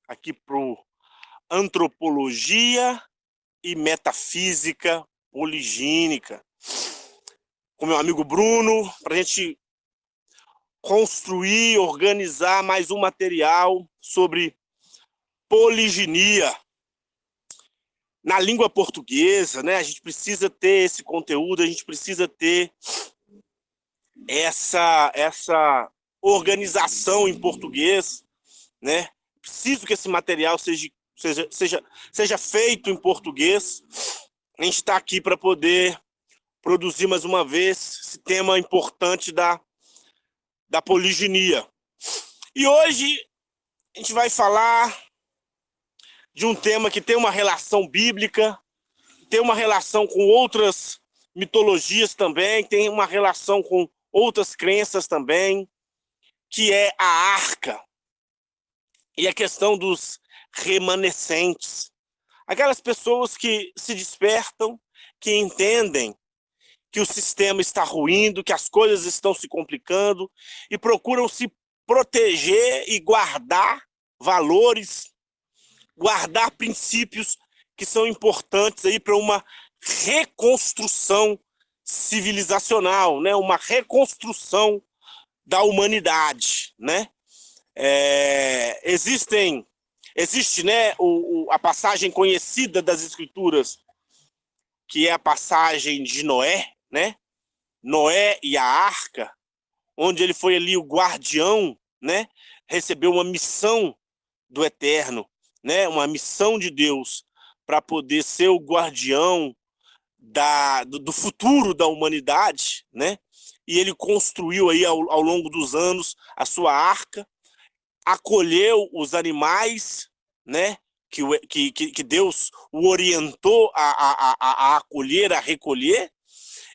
aqui para Antropologia e Metafísica Poligínica, com meu amigo Bruno, para a gente construir, organizar mais um material sobre poliginia na língua portuguesa, né? A gente precisa ter esse conteúdo, a gente precisa ter essa organização em português, né? Preciso que esse material seja feito em português. A gente está aqui para poder produzir mais uma vez esse tema importante da poliginia. E hoje a gente vai falar de um tema que tem uma relação bíblica, tem uma relação com outras mitologias também, tem uma relação com outras crenças também, que é a arca e a questão dos remanescentes. Aquelas pessoas que se despertam, que entendem que o sistema está ruindo, que as coisas estão se complicando e procuram se proteger e guardar valores, guardar princípios que são importantes aí para uma reconstrução civilizacional, né? Uma reconstrução da humanidade, né? Existe, né, a passagem conhecida das Escrituras, que é a passagem de Noé, né? Noé e a arca, onde ele foi ali o guardião, né? Recebeu uma missão do Eterno, né? Uma missão de Deus para poder ser o guardião do futuro da humanidade, né? E ele construiu aí ao longo dos anos a sua arca, acolheu os animais, né? Que Deus o orientou a acolher, a recolher,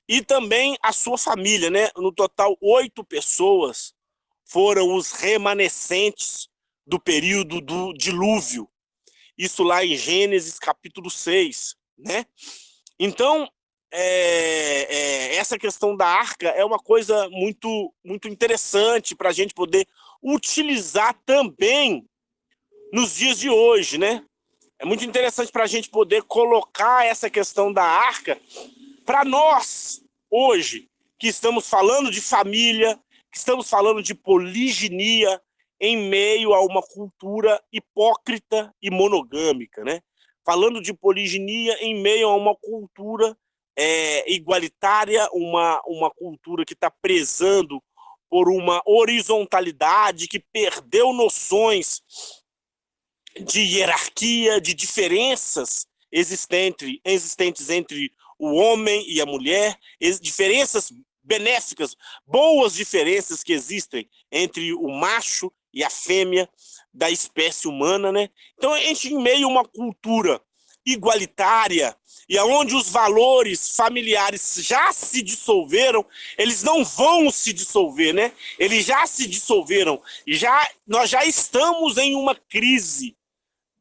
e também a sua família, né? No total, 8 pessoas foram os remanescentes do período do dilúvio. Isso lá em Gênesis capítulo 6, né? Então, essa questão da arca é uma coisa muito, muito interessante para a gente poder utilizar também nos dias de hoje, né? É muito interessante para a gente poder colocar essa questão da arca para nós, hoje, que estamos falando de família, que estamos falando de poliginia em meio a uma cultura hipócrita e monogâmica, né? Falando de poliginia em meio a uma cultura igualitária, uma cultura que está prezando por uma horizontalidade, que perdeu noções de hierarquia, de diferenças existentes entre o homem e a mulher, diferenças benéficas, boas diferenças que existem entre o macho e a fêmea da espécie humana, né? Então a gente, em meio a uma cultura igualitária e aonde os valores familiares já se dissolveram, eles não vão se dissolver, né? Eles já se dissolveram e nós já estamos em uma crise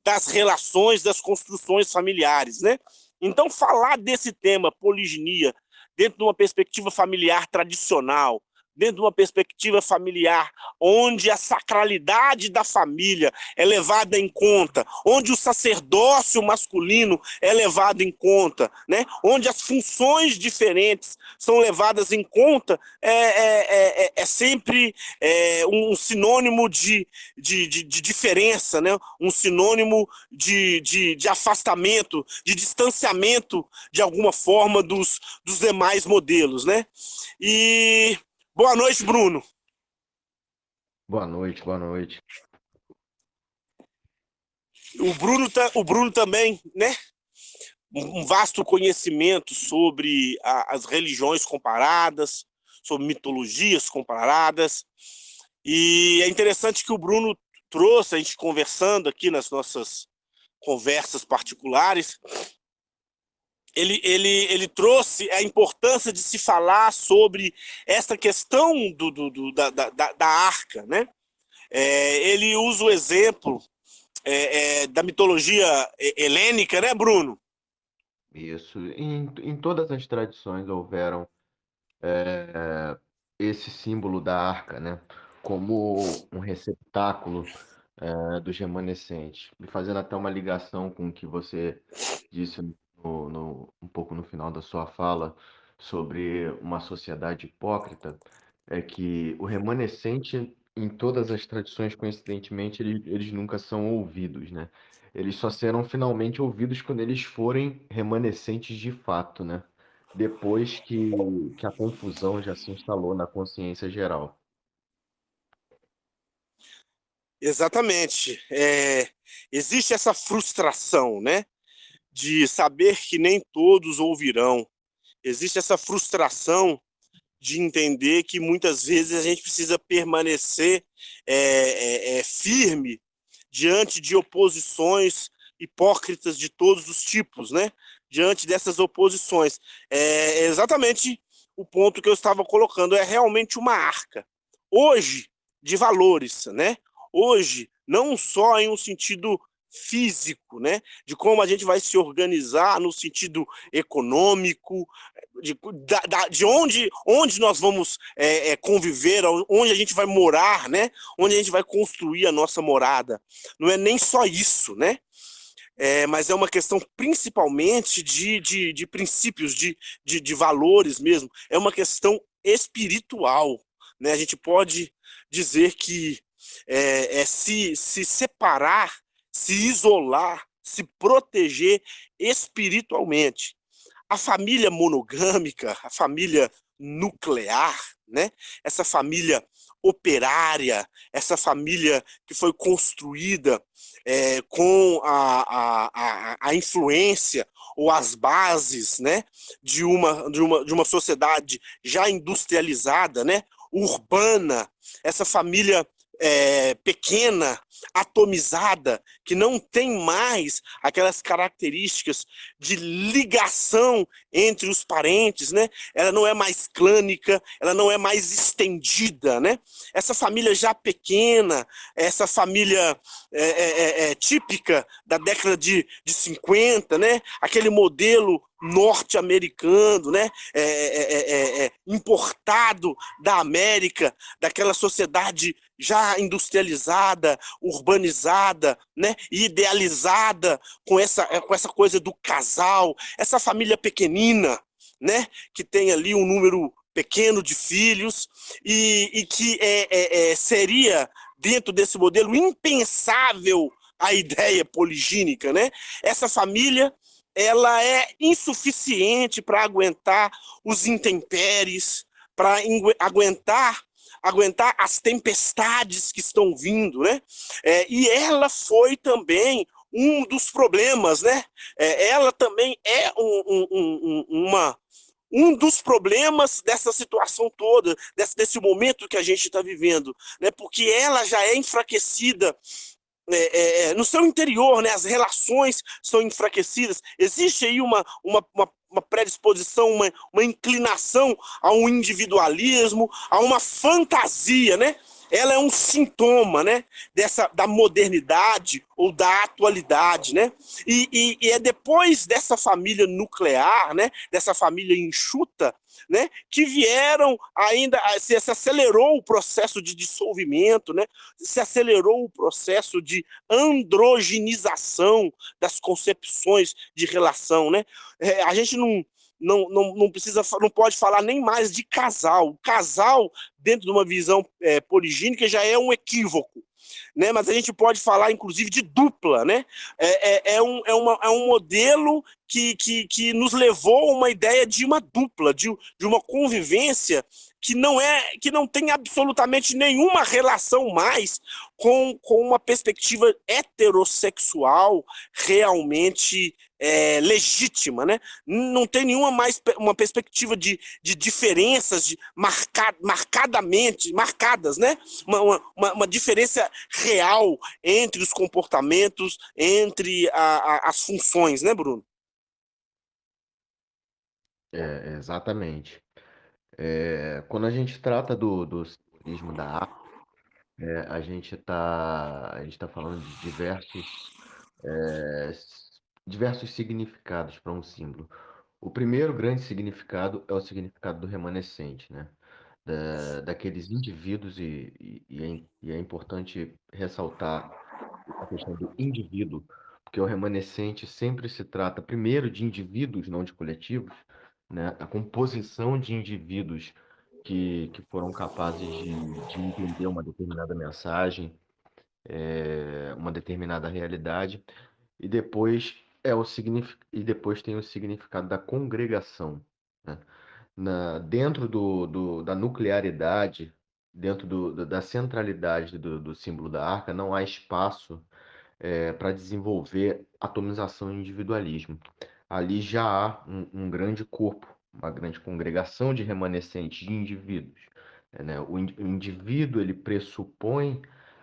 das relações, das construções familiares, né? Então, falar desse tema, poliginia, dentro de uma perspectiva familiar tradicional, dentro de uma perspectiva familiar onde a sacralidade da família é levada em conta, onde o sacerdócio masculino é levado em conta, né? Onde as funções diferentes são levadas em conta, é sempre um sinônimo de diferença, né? Um sinônimo de afastamento, de distanciamento, de alguma forma, dos demais modelos, né? E boa noite, Bruno. Boa noite, boa noite. O Bruno também, né? Um vasto conhecimento sobre as religiões comparadas, sobre mitologias comparadas. E é interessante que o Bruno trouxe, a gente conversando aqui nas nossas conversas particulares, ele trouxe a importância de se falar sobre essa questão da arca, né? Ele usa o exemplo da mitologia helênica, né, Bruno? Isso. Em todas as tradições houveram esse símbolo da arca, né? Como um receptáculo dos remanescentes. E fazendo até uma ligação com o que você disse um pouco no final da sua fala sobre uma sociedade hipócrita, é que o remanescente, em todas as tradições, coincidentemente, eles nunca são ouvidos, né? Eles só serão finalmente ouvidos quando eles forem remanescentes de fato, né? Depois que a confusão já se instalou na consciência geral. Exatamente. Existe essa frustração, né, de saber que nem todos ouvirão. Existe essa frustração de entender que muitas vezes a gente precisa permanecer firme diante de oposições hipócritas de todos os tipos, né? Diante dessas oposições. É exatamente o ponto que eu estava colocando, é realmente uma arca. Hoje, de valores, né? Hoje, não só em um sentido físico, né? De como a gente vai se organizar no sentido econômico, de onde nós vamos conviver, onde a gente vai morar, né? Onde a gente vai construir a nossa morada. Não é nem só isso, né? Mas é uma questão principalmente de princípios, de valores mesmo. É uma questão espiritual, né? A gente pode dizer que se separar, se isolar, se proteger espiritualmente. A família monogâmica, a família nuclear, né? Essa família operária, essa família que foi construída com a influência ou as bases, né, de uma sociedade já industrializada, né, urbana, essa família pequena, atomizada, que não tem mais aquelas características de ligação entre os parentes, né? Ela não é mais clânica, ela não é mais estendida, né? Essa família já pequena, essa família típica da década de 50, né? Aquele modelo norte-americano, né? Importado da América, daquela sociedade já industrializada, urbanizada, né? Idealizada com essa coisa do casal, essa família pequenina, né? Que tem ali um número pequeno de filhos e que seria dentro desse modelo impensável a ideia poligínica, né? Essa família ela é insuficiente para aguentar os intempéries, para aguentar as tempestades que estão vindo, né? E ela foi também um dos problemas, né? Ela também é um dos problemas dessa situação toda, desse momento que a gente está vivendo, né? Porque ela já é enfraquecida no seu interior, né, as relações são enfraquecidas. Existe aí uma predisposição, uma inclinação a um individualismo, a uma fantasia, né? Ela é um sintoma, né, da modernidade ou da atualidade, né? E é depois dessa família nuclear, né, dessa família enxuta, né, que vieram ainda, se acelerou o processo de dissolvimento, né, se acelerou o processo de androgenização das concepções de relação, né? A gente não precisa, não pode falar nem mais de casal. O casal, dentro de uma visão poligínica, já é um equívoco, né? Mas a gente pode falar, inclusive, de dupla, né? É um modelo que nos levou a uma ideia de uma dupla, de uma convivência que não tem absolutamente nenhuma relação mais com uma perspectiva heterossexual realmente legítima, né? Não tem nenhuma mais uma perspectiva de diferenças marcadas, né? Uma diferença real entre os comportamentos, entre as funções, né, Bruno? Exatamente. Quando a gente trata do simbolismo da arte, a gente tá falando de é, diversos significados para um símbolo. O primeiro grande significado é o significado do remanescente, né? Daqueles indivíduos, e é importante ressaltar a questão do indivíduo, porque o remanescente sempre se trata, primeiro, de indivíduos, não de coletivos, né? A composição de indivíduos que foram capazes de entender uma determinada mensagem, uma determinada realidade, e depois e depois tem o significado da congregação, né? Dentro da nuclearidade, dentro da centralidade do símbolo da arca, não há espaço para desenvolver atomização e individualismo. Ali já há um grande corpo, uma grande congregação de remanescentes de indivíduos, né? O indivíduo ele pressupõe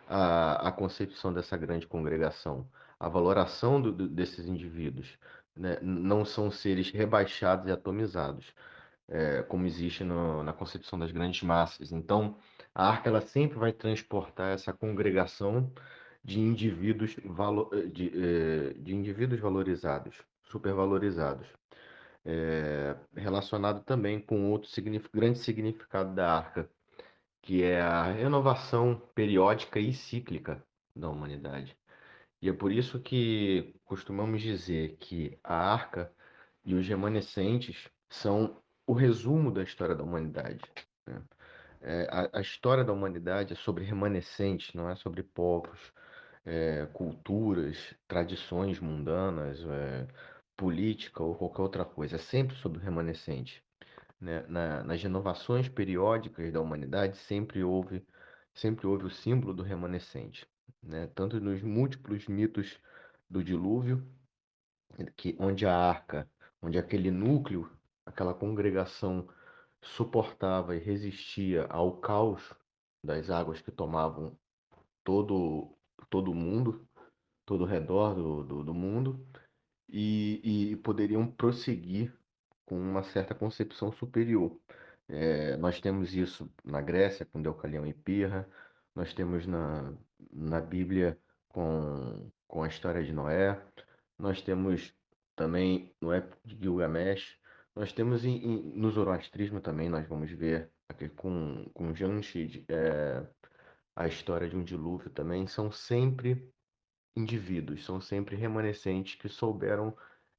a concepção dessa grande congregação, a valoração desses indivíduos, né? Não são seres rebaixados e atomizados, como existe na concepção das grandes massas. Então, a arca ela sempre vai transportar essa congregação de indivíduos valorizados, supervalorizados, relacionado também com outro grande significado da arca, que é a renovação periódica e cíclica da humanidade. E é por isso que costumamos dizer que a arca e os remanescentes são o resumo da história da humanidade, né? A história da humanidade é sobre remanescentes, não é sobre povos, culturas, tradições mundanas, política ou qualquer outra coisa. É sempre sobre o remanescente, né? Nas renovações periódicas da humanidade sempre houve o símbolo do remanescente, né? Tanto nos múltiplos mitos do dilúvio, onde a arca, onde aquele núcleo, aquela congregação suportava e resistia ao caos das águas que tomavam todo todo o mundo, todo o redor do mundo, e poderiam prosseguir com uma certa concepção superior. Nós temos isso na Grécia, com Deucalião e Pirra, nós temos na Bíblia com a história de Noé, nós temos também no época de Gilgamesh, nós temos no Zoroastrismo também, nós vamos ver aqui com Jamshid, a história de um dilúvio também, são sempre indivíduos, são sempre remanescentes que souberam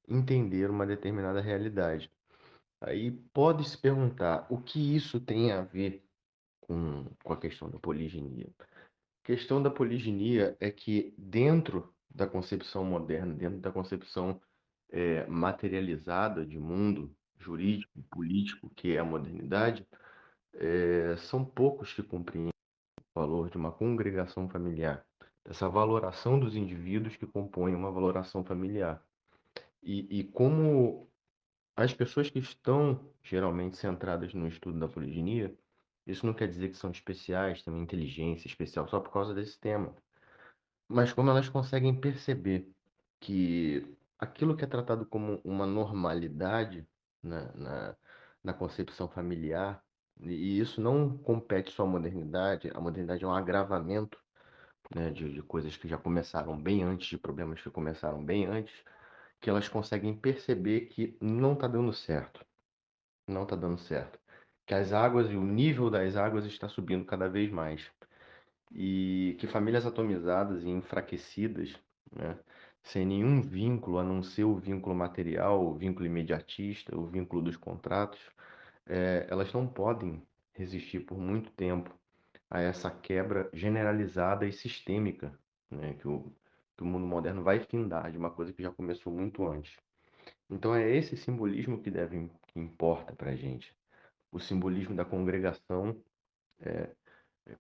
entender uma determinada realidade. Aí pode se perguntar o que isso tem a ver com a questão da poliginia. A questão da poliginia é que dentro da concepção moderna, dentro da concepção materializada de mundo jurídico, político, que é a modernidade, são poucos que compreendem o valor de uma congregação familiar, dessa valoração dos indivíduos que compõem uma valoração familiar. E como as pessoas que estão geralmente centradas no estudo da poliginia, isso não quer dizer que são especiais, têm uma inteligência especial só por causa desse tema, mas como elas conseguem perceber que aquilo que é tratado como uma normalidade na concepção familiar, e isso não compete só à modernidade, a modernidade é um agravamento, né, de coisas que já começaram bem antes, de problemas que começaram bem antes, que elas conseguem perceber que não está dando certo, não está dando certo, que as águas e o nível das águas está subindo cada vez mais e que famílias atomizadas e enfraquecidas, né, sem nenhum vínculo a não ser o vínculo material, o vínculo imediatista, o vínculo dos contratos, elas não podem resistir por muito tempo a essa quebra generalizada e sistêmica, né, que o mundo moderno vai findar de uma coisa que já começou muito antes. Então é esse simbolismo que importa para a gente. O simbolismo da congregação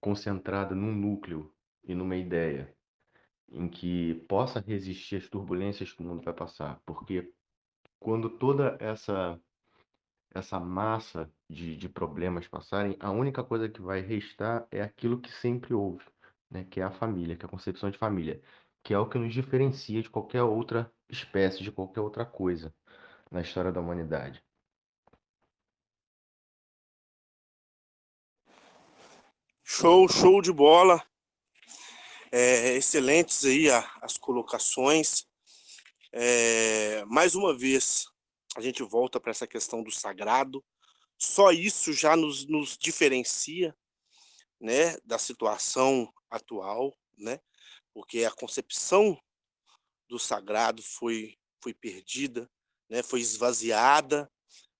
concentrada num núcleo e numa ideia, em que possa resistir às turbulências que o mundo vai passar. Porque quando toda essa massa de problemas passarem, a única coisa que vai restar é aquilo que sempre houve, né? Que é a família, que é a concepção de família, que é o que nos diferencia de qualquer outra espécie, de qualquer outra coisa na história da humanidade. Show, show de bola. Excelentes aí as colocações. Mais uma vez, a gente volta para essa questão do sagrado. Só isso já nos diferencia, né, da situação atual, né? porque a concepção do sagrado foi perdida, né, foi esvaziada,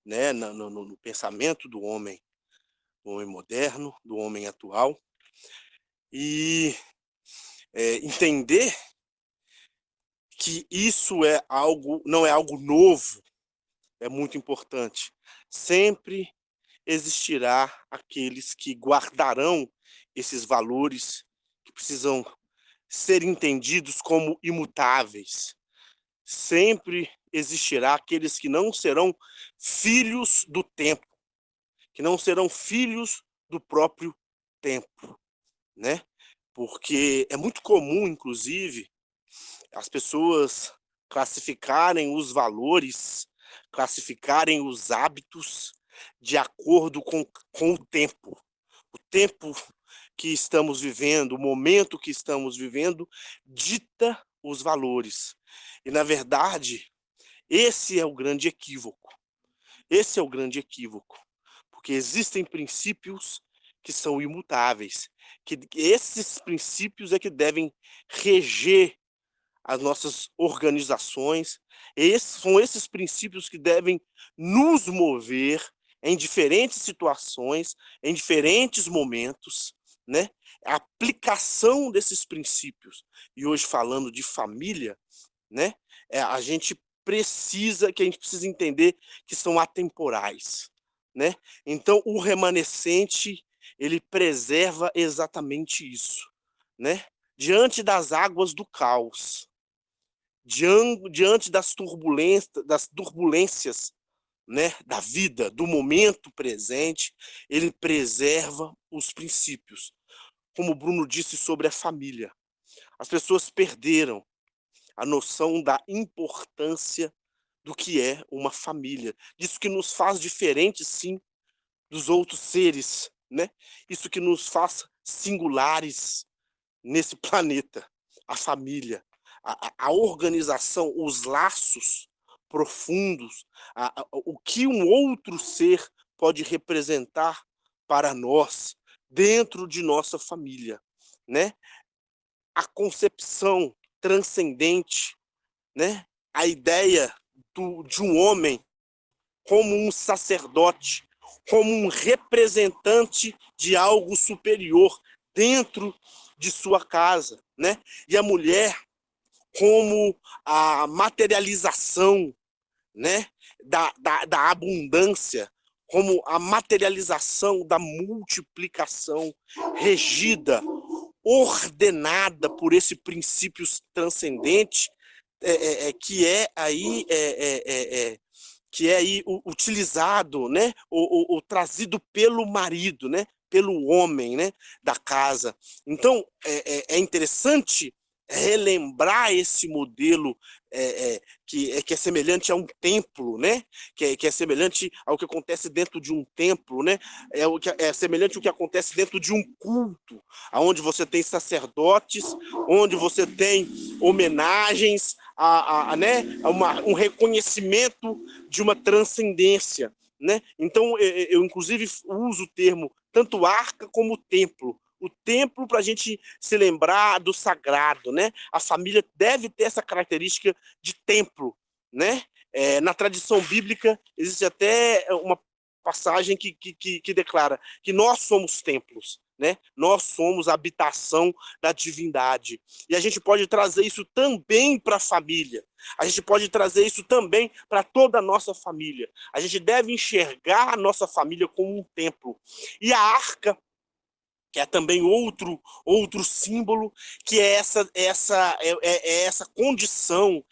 né, no pensamento do homem moderno, do homem atual. E entender que isso não é algo novo, é muito importante. Sempre existirá aqueles que guardarão esses valores que precisam ser entendidos como imutáveis. Sempre existirá aqueles que não serão filhos do tempo, que não serão filhos do próprio tempo, né? Porque é muito comum, inclusive, as pessoas classificarem os valores, classificarem os hábitos de acordo com o tempo. O tempo que estamos vivendo, o momento que estamos vivendo, dita os valores. E, na verdade, esse é o grande equívoco. Esse é o grande equívoco. Porque existem princípios que são imutáveis, que esses princípios é que devem reger as nossas organizações. São esses princípios que devem nos mover em diferentes situações, em diferentes momentos, né? A aplicação desses princípios. E hoje, falando de família, né? A gente precisa entender que são atemporais, né? Então, o remanescente, ele preserva exatamente isso, né? Diante das águas do caos, diante das turbulências, né, da vida, do momento presente, ele preserva os princípios. Como o Bruno disse sobre a família, as pessoas perderam a noção da importância do que é uma família, disso que nos faz diferentes, sim, dos outros seres, né? Isso que nos faz singulares nesse planeta, a família, a organização, os laços profundos, o que um outro ser pode representar para nós dentro de nossa família, né? A concepção transcendente, né? A ideia de um homem como um sacerdote, como um representante de algo superior dentro de sua casa, né? E a mulher como a materialização, né? Da abundância, como a materialização da multiplicação, regida, ordenada por esse princípio transcendente, que é aí utilizado, né, ou trazido pelo marido, né, pelo homem, né, da casa. Então, é interessante relembrar esse modelo que é semelhante a um templo, né, que é semelhante ao que acontece dentro de um templo, né, é semelhante ao que acontece dentro de um culto, onde você tem sacerdotes, onde você tem homenagens, né, um reconhecimento de uma transcendência, né? Então, eu inclusive uso o termo tanto arca como templo. O templo para a gente se lembrar do sagrado, né? A família deve ter essa característica de templo, né? Na tradição bíblica existe até uma passagem que declara que nós somos templos, né? Nós somos a habitação da divindade. E a gente pode trazer isso também para a família. A gente pode trazer isso também para toda a nossa família. A gente deve enxergar a nossa família como um templo. E a arca, que é também outro símbolo, que é essa condição,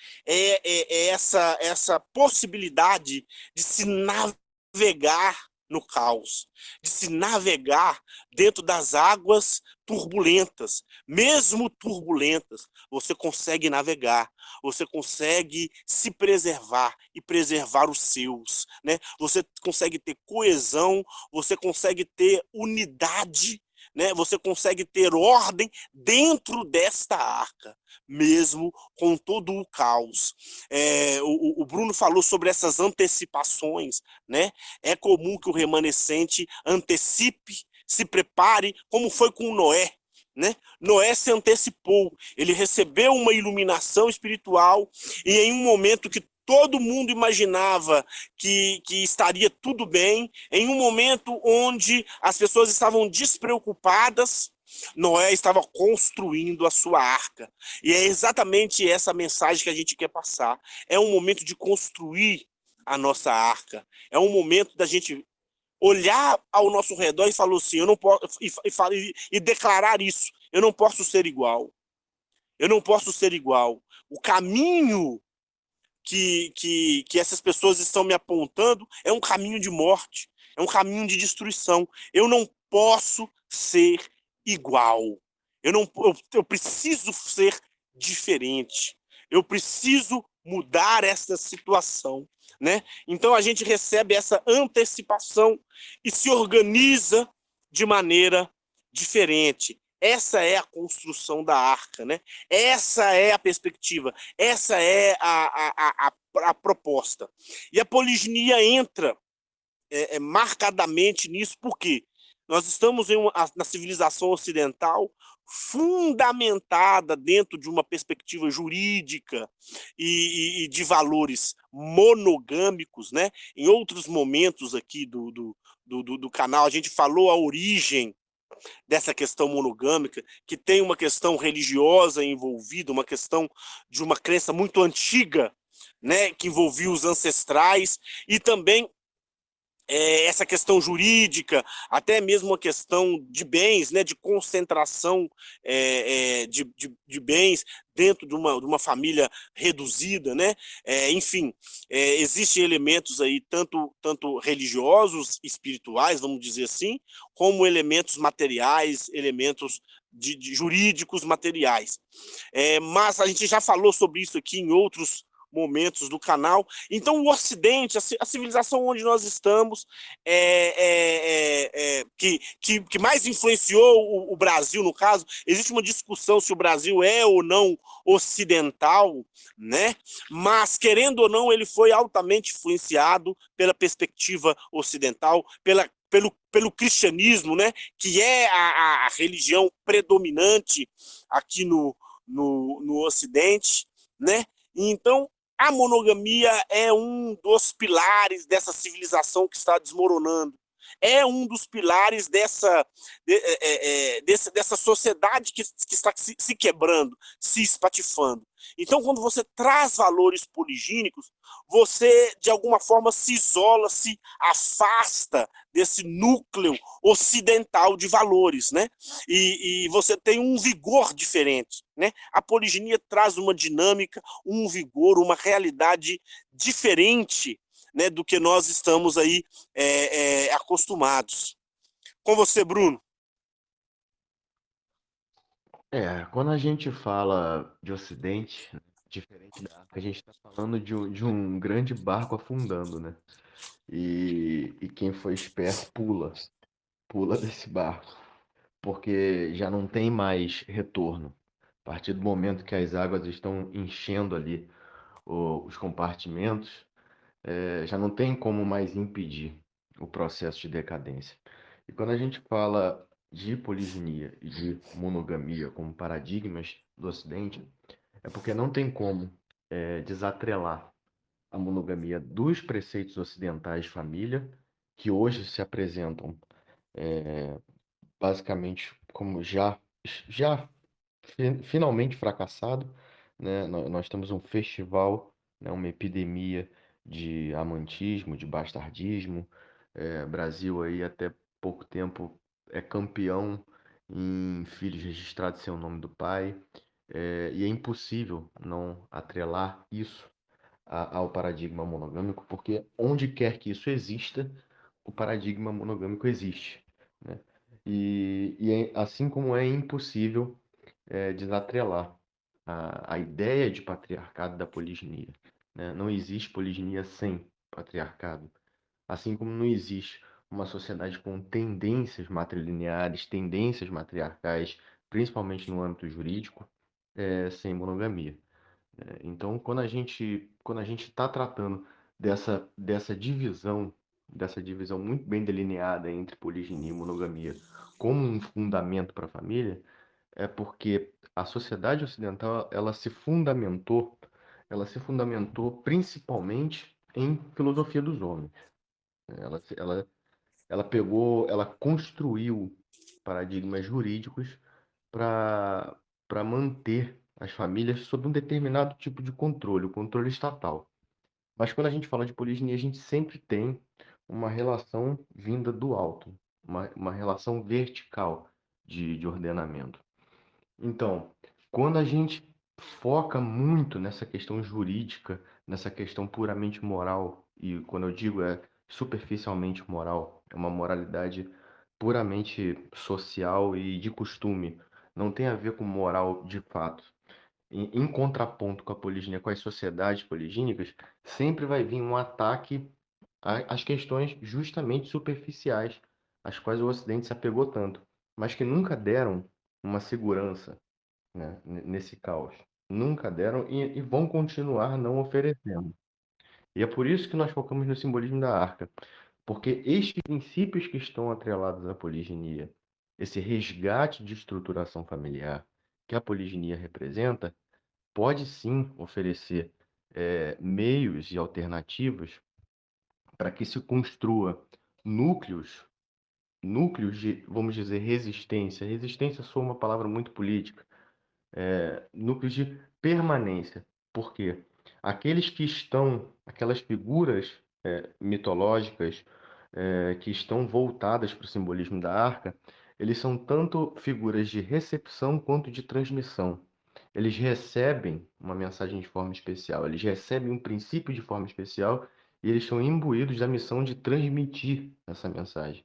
essa possibilidade de se navegar no caos, de se navegar dentro das águas turbulentas. Mesmo turbulentas, você consegue navegar, você consegue se preservar e preservar os seus, né? Você consegue ter coesão, você consegue ter unidade, né? Você consegue ter ordem dentro desta arca, mesmo com todo o caos. O Bruno falou sobre essas antecipações, né? É comum que o remanescente antecipe, se prepare, como foi com Noé, né? Noé se antecipou, ele recebeu uma iluminação espiritual e em um momento que todo mundo imaginava que estaria tudo bem, em um momento onde as pessoas estavam despreocupadas, Noé estava construindo a sua arca. E é exatamente essa mensagem que a gente quer passar. É um momento de construir a nossa arca. É um momento da gente olhar ao nosso redor e falar assim, eu não posso e declarar isso. Eu não posso ser igual. Eu não posso ser igual. O caminho que essas pessoas estão me apontando é um caminho de morte, é um caminho de destruição. Eu não posso ser igual. Eu preciso ser diferente. Eu preciso mudar essa situação, né? Então a gente recebe essa antecipação e se organiza de maneira diferente. Essa é a construção da arca, né? Essa é a perspectiva, essa é a proposta. E a poliginia entra marcadamente nisso, porque nós estamos na civilização ocidental fundamentada dentro de uma perspectiva jurídica e de valores monogâmicos, né? Em outros momentos aqui do canal, a gente falou a origem dessa questão monogâmica, que tem uma questão religiosa envolvida, uma questão de uma crença muito antiga, né, que envolvia os ancestrais, e também essa questão jurídica, até mesmo a questão de bens, né, de concentração de bens dentro de uma família reduzida, né? Enfim, existem elementos aí tanto religiosos, espirituais, vamos dizer assim, como elementos materiais, elementos de jurídicos materiais. Mas a gente já falou sobre isso aqui em outros momentos do canal. Então, o Ocidente, a civilização onde nós estamos, que mais influenciou o Brasil, no caso, existe uma discussão se o Brasil é ou não ocidental, né? Mas, querendo ou não, ele foi altamente influenciado pela perspectiva ocidental, pelo cristianismo, né? Que é a religião predominante aqui no Ocidente, né? Então, a monogamia é um dos pilares dessa civilização que está desmoronando. É um dos pilares dessa sociedade que está se quebrando, se espatifando. Então, quando você traz valores poligínicos, você, de alguma forma, se isola, se afasta desse núcleo ocidental de valores, né? E você tem um vigor diferente, né? A poliginia traz uma dinâmica, um vigor, uma realidade diferente, né, do que nós estamos aí acostumados. Com você, Bruno. Quando a gente fala de Ocidente, né, diferente da África, a gente está falando de um grande barco afundando, né? E quem foi esperto pula desse barco, porque já não tem mais retorno. A partir do momento que as águas estão enchendo ali os compartimentos, já não tem como mais impedir o processo de decadência. E quando a gente fala de poliginia e de monogamia como paradigmas do Ocidente, é porque não tem como desatrelar a monogamia dos preceitos ocidentais de família, que hoje se apresentam basicamente como já finalmente fracassado, né? Nós temos um festival, né? Uma epidemia de amantismo, de bastardismo. Brasil aí até pouco tempo é campeão em filhos registrados sem o nome do pai. E é impossível não atrelar isso ao paradigma monogâmico, porque onde quer que isso exista, o paradigma monogâmico existe, né? Assim como é impossível desatrelar a ideia de patriarcado da poliginia, né? Não existe poliginia sem patriarcado, assim como não existe uma sociedade com tendências matrilineares, tendências matriarcais, principalmente no âmbito jurídico, sem monogamia. Então, quando a gente está tratando dessa divisão muito bem delineada entre poliginia e monogamia como um fundamento para a família, é porque a sociedade ocidental ela se fundamentou principalmente em filosofia dos homens. Ela, se- ela construiu paradigmas jurídicos para manter as famílias sob um determinado tipo de controle, o controle estatal. Mas quando a gente fala de poliginia, a gente sempre tem uma relação vinda do alto, uma relação vertical de ordenamento. Então, quando a gente foca muito nessa questão jurídica, nessa questão puramente moral, e quando eu digo é superficialmente moral, é uma moralidade puramente social e de costume, não tem a ver com moral de fato. Em contraponto com a poliginia, com as sociedades poligínicas, sempre vai vir um ataque às questões justamente superficiais, às quais o Ocidente se apegou tanto, mas que nunca deram uma segurança, né, nesse caos. Nunca deram e vão continuar não oferecendo. E é por isso que nós focamos no simbolismo da arca, porque estes princípios que estão atrelados à poliginia, esse resgate de estruturação familiar que a poliginia representa, pode sim oferecer meios e alternativas para que se construa núcleos, núcleos de, vamos dizer, resistência. Resistência soa uma palavra muito política, núcleos de permanência. Por quê? Aquelas figuras mitológicas que estão voltadas para o simbolismo da arca, eles são tanto figuras de recepção quanto de transmissão. Eles recebem uma mensagem de forma especial, eles recebem um princípio de forma especial e eles são imbuídos da missão de transmitir essa mensagem.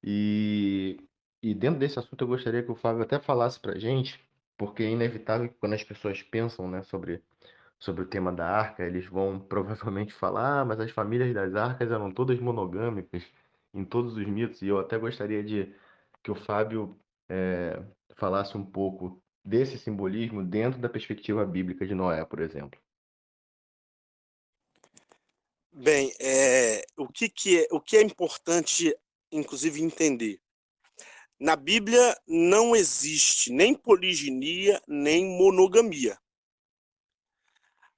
E, e dentro desse assunto eu gostaria que o Fábio até falasse para a gente, porque é inevitável que quando as pessoas pensam, né, sobre o tema da arca, eles vão provavelmente falar, mas as famílias das arcas eram todas monogâmicas em todos os mitos, e eu até gostaria de que o Fábio falasse um pouco desse simbolismo dentro da perspectiva bíblica de Noé, por exemplo. Bem, o que é importante, inclusive, entender? Na Bíblia não existe nem poliginia, nem monogamia.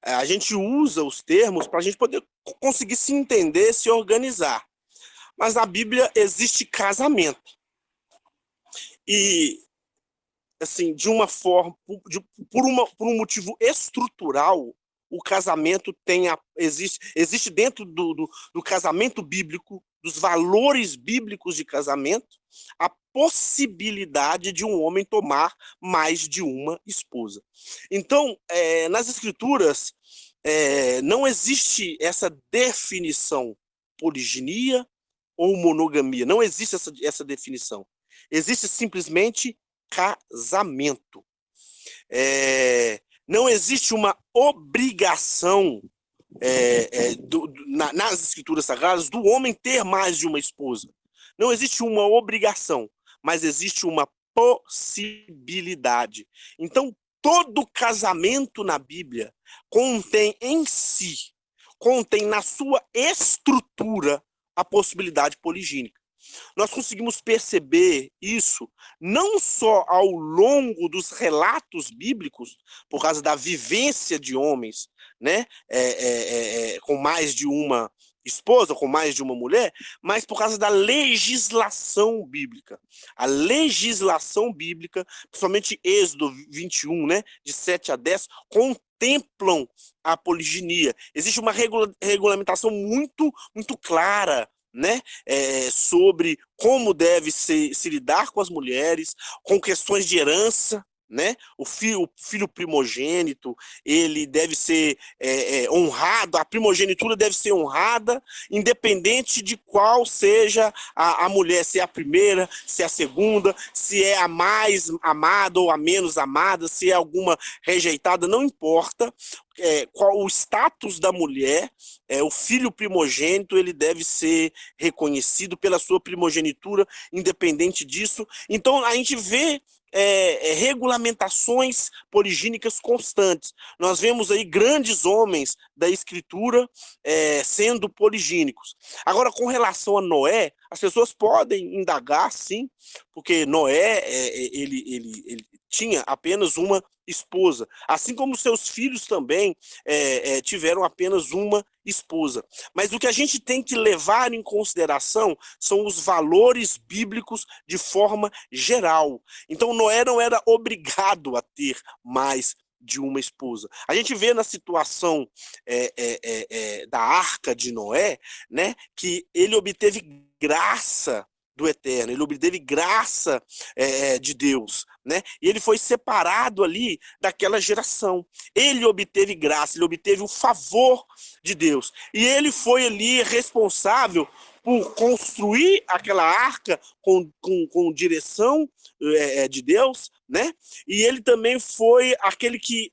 A gente usa os termos para a gente poder conseguir se entender, se organizar. Mas na Bíblia existe casamento. E, assim, de uma forma, por um motivo estrutural, o casamento existe dentro do casamento bíblico, dos valores bíblicos de casamento, a possibilidade de um homem tomar mais de uma esposa. Então, nas escrituras, não existe essa definição poliginia ou monogamia. Não existe essa definição. Existe simplesmente casamento. Não existe uma obrigação nas escrituras sagradas do homem ter mais de uma esposa. Não existe uma obrigação, mas existe uma possibilidade. Então, todo casamento na Bíblia contém na sua estrutura a possibilidade poligínica. Nós conseguimos perceber isso não só ao longo dos relatos bíblicos, por causa da vivência de homens, né, com mais de uma esposa, com mais de uma mulher, mas por causa da legislação bíblica. A legislação bíblica, principalmente Êxodo 21, né, de 7 a 10, contemplam a poliginia. Existe uma regulamentação muito clara, né, sobre como deve se lidar com as mulheres, com questões de herança, né? O filho primogênito, ele deve ser honrado, a primogenitura deve ser honrada, independente de qual seja a mulher, se é a primeira, se é a segunda, se é a mais amada ou a menos amada, se é alguma rejeitada, não importa. Qual o status da mulher, o filho primogênito, ele deve ser reconhecido pela sua primogenitura, independente disso. Então, a gente vê regulamentações poligínicas constantes. Nós vemos aí grandes homens da escritura sendo poligínicos. Agora, com relação a Noé, as pessoas podem indagar, sim, porque Noé, ele tinha apenas uma esposa, assim como seus filhos também tiveram apenas uma esposa. Mas o que a gente tem que levar em consideração são os valores bíblicos de forma geral. Então Noé não era obrigado a ter mais de uma esposa. A gente vê na situação da arca de Noé, né, que ele obteve graça do Eterno, ele obteve graça de Deus, né? E ele foi separado ali daquela geração. Ele obteve graça, ele obteve o favor de Deus. E ele foi ali responsável por construir aquela arca com direção de Deus, né? E ele também foi aquele que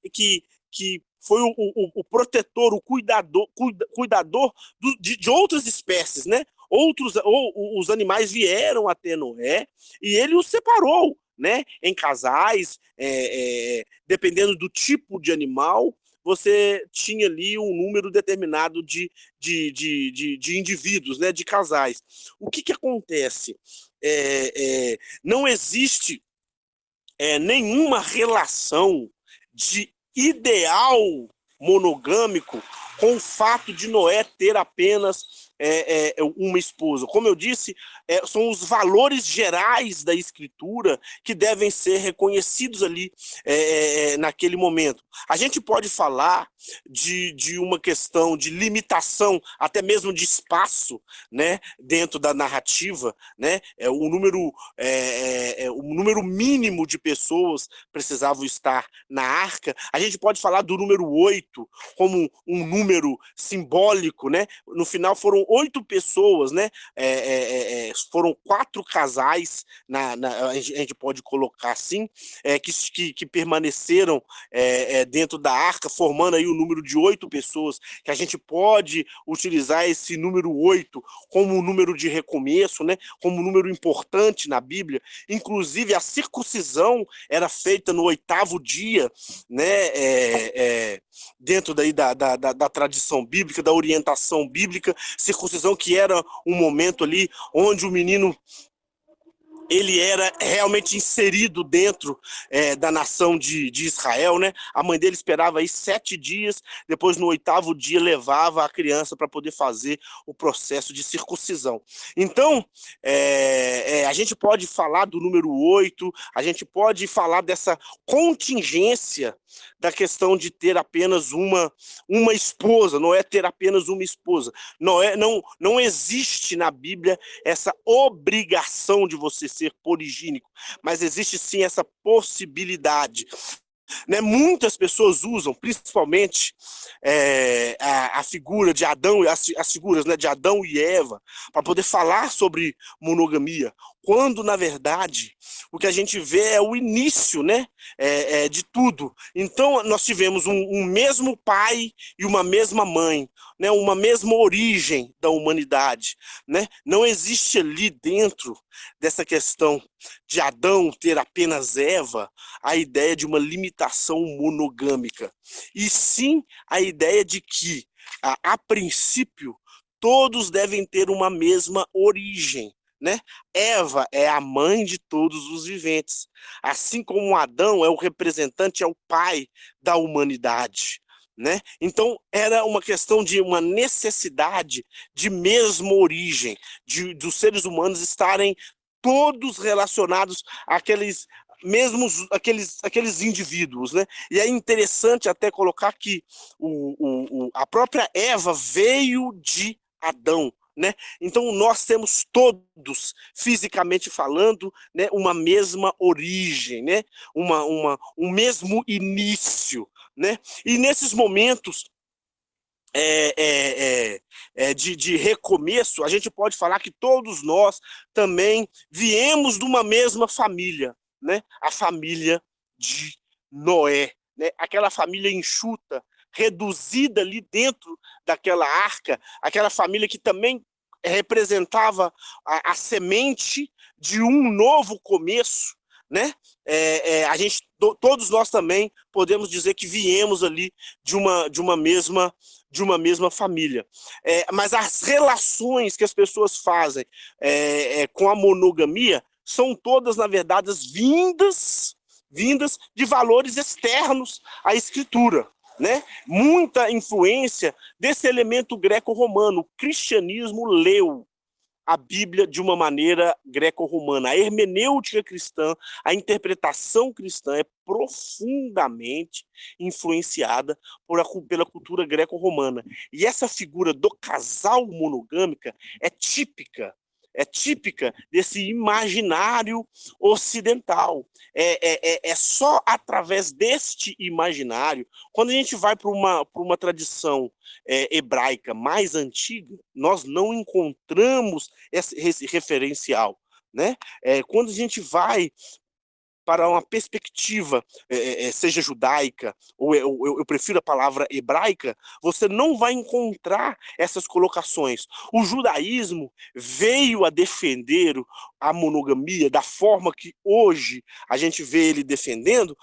foi o protetor, o cuidador de outras espécies, né? Os animais vieram até Noé e ele os separou, né? Em casais, dependendo do tipo de animal, você tinha ali um número determinado de indivíduos, né? De casais. O que acontece? Não existe nenhuma relação de ideal monogâmico com o fato de Noé ter apenas uma esposa. Como eu disse, são os valores gerais da Escritura que devem ser reconhecidos ali naquele momento. A gente pode falar de uma questão de limitação, até mesmo de espaço, né, dentro da narrativa, né? O número mínimo de pessoas precisavam estar na arca. A gente pode falar do número 8 como um número simbólico, né? No final foram 8 pessoas, né? Foram 4 casais, a gente pode colocar assim, que permaneceram dentro da arca, formando aí o número de 8 pessoas, que a gente pode utilizar esse número 8 como um número de recomeço, né? Como um número importante na Bíblia. Inclusive, a circuncisão era feita no 8º dia, né? Dentro daí da tradição bíblica, da orientação bíblica, circuncisão que era um momento ali onde o menino ele era realmente inserido dentro da nação de Israel, né? A mãe dele esperava aí 7 dias, depois no 8º dia levava a criança para poder fazer o processo de circuncisão. Então, a gente pode falar do número 8, a gente pode falar dessa contingência da questão de ter apenas uma esposa, não é ter apenas uma esposa. Não existe na Bíblia essa obrigação de você ser poligínico, mas existe sim essa possibilidade. Né? Muitas pessoas usam, principalmente a figura de Adão, as figuras, né, de Adão e Eva, para poder falar sobre monogamia, quando na verdade o que a gente vê é o início, né, de tudo. Então nós tivemos um mesmo pai e uma mesma mãe, né, uma mesma origem da humanidade, né? Não existe ali dentro dessa questão de Adão ter apenas Eva a ideia de uma limitação monogâmica, e sim a ideia de que, a princípio, todos devem ter uma mesma origem, né? Eva é a mãe de todos os viventes, assim como Adão é o representante, é o pai da humanidade, né? Então era uma questão de uma necessidade de mesma origem, dos seres humanos estarem todos relacionados àqueles aqueles indivíduos, né? E é interessante até colocar que a própria Eva veio de Adão, né? Então nós temos todos, fisicamente falando, né, uma mesma origem, né? Um mesmo início, né? E nesses momentos de recomeço, a gente pode falar que todos nós também viemos de uma mesma família, né? A família de Noé, né? Aquela família enxuta, reduzida ali dentro daquela arca, aquela família que também representava a semente de um novo começo, né? Todos nós também podemos dizer que viemos ali de uma mesma família. Mas as relações que as pessoas fazem com a monogamia são todas, na verdade, vindas vindas de valores externos à escritura, né? Muita influência desse elemento greco-romano. O cristianismo leu a Bíblia de uma maneira greco-romana. A hermenêutica cristã, a interpretação cristã é profundamente influenciada pela cultura greco-romana. E essa figura do casal monogâmica é típica desse imaginário ocidental. É só através deste imaginário, quando a gente vai para uma tradição hebraica mais antiga, nós não encontramos esse referencial. Né? Quando a gente vai para uma perspectiva, seja judaica, ou eu prefiro a palavra hebraica, você não vai encontrar essas colocações. O judaísmo veio a defender a monogamia da forma que hoje a gente vê ele defendendo,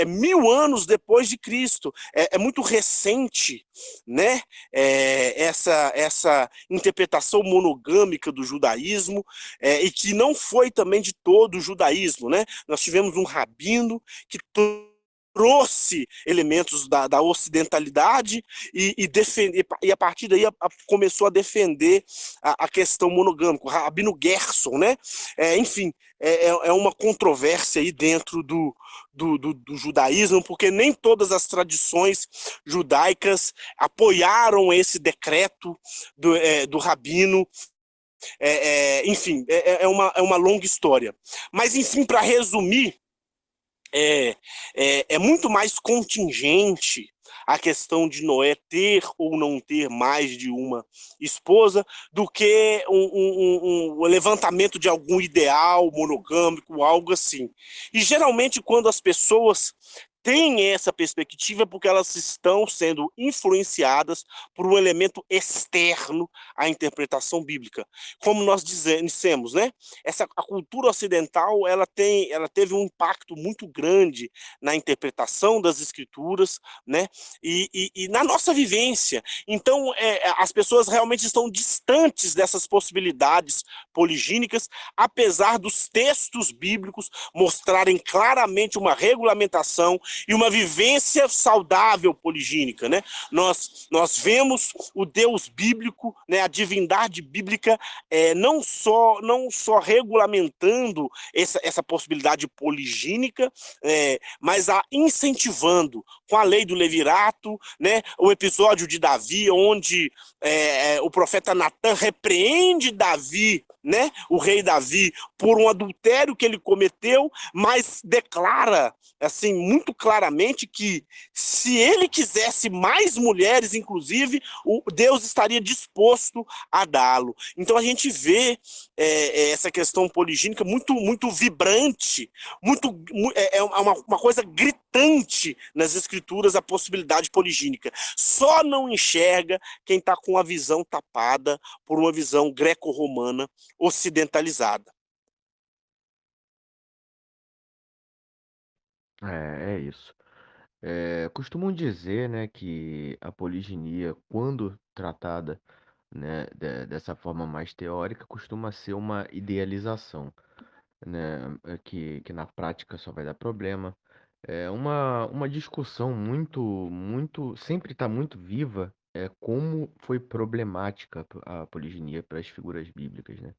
1000 anos depois de Cristo. É muito recente, né? Essa interpretação monogâmica do judaísmo, e que não foi também de todo o judaísmo, né? Nós tivemos um rabino que trouxe elementos da ocidentalidade e a partir daí começou a defender a questão monogâmica, o Rabino Gerson, né? Enfim, é uma controvérsia aí dentro do judaísmo, porque nem todas as tradições judaicas apoiaram esse decreto do rabino. Enfim, é uma longa história. Mas, enfim, para resumir, é muito mais contingente a questão de Noé ter ou não ter mais de uma esposa do que um levantamento de algum ideal monogâmico, algo assim. E geralmente, quando as pessoas têm essa perspectiva, é porque elas estão sendo influenciadas por um elemento externo à interpretação bíblica. Como nós dissemos, né? A cultura ocidental ela teve um impacto muito grande na interpretação das escrituras, né? E na nossa vivência. Então, as pessoas realmente estão distantes dessas possibilidades poligínicas, apesar dos textos bíblicos mostrarem claramente uma regulamentação e uma vivência saudável poligínica, né? Nós vemos o Deus bíblico, né, a divindade bíblica, não só regulamentando essa possibilidade poligínica, mas a incentivando com a lei do levirato, né, o episódio de Davi, onde o profeta Natan repreende Davi, né, o rei Davi, por um adultério que ele cometeu, mas declara assim muito claramente que se ele quisesse mais mulheres, inclusive, Deus estaria disposto a dá-lo. Então a gente vê essa questão poligínica muito, muito vibrante, uma coisa gritante nas escrituras, a possibilidade poligínica. Só não enxerga quem está com a visão tapada por uma visão greco-romana ocidentalizada. É isso. Costumam dizer, né, que a poliginia, quando tratada, né, dessa forma mais teórica, costuma ser uma idealização, né, que na prática só vai dar problema. É uma discussão muito, sempre está muito viva, como foi problemática a poliginia para as figuras bíblicas, né?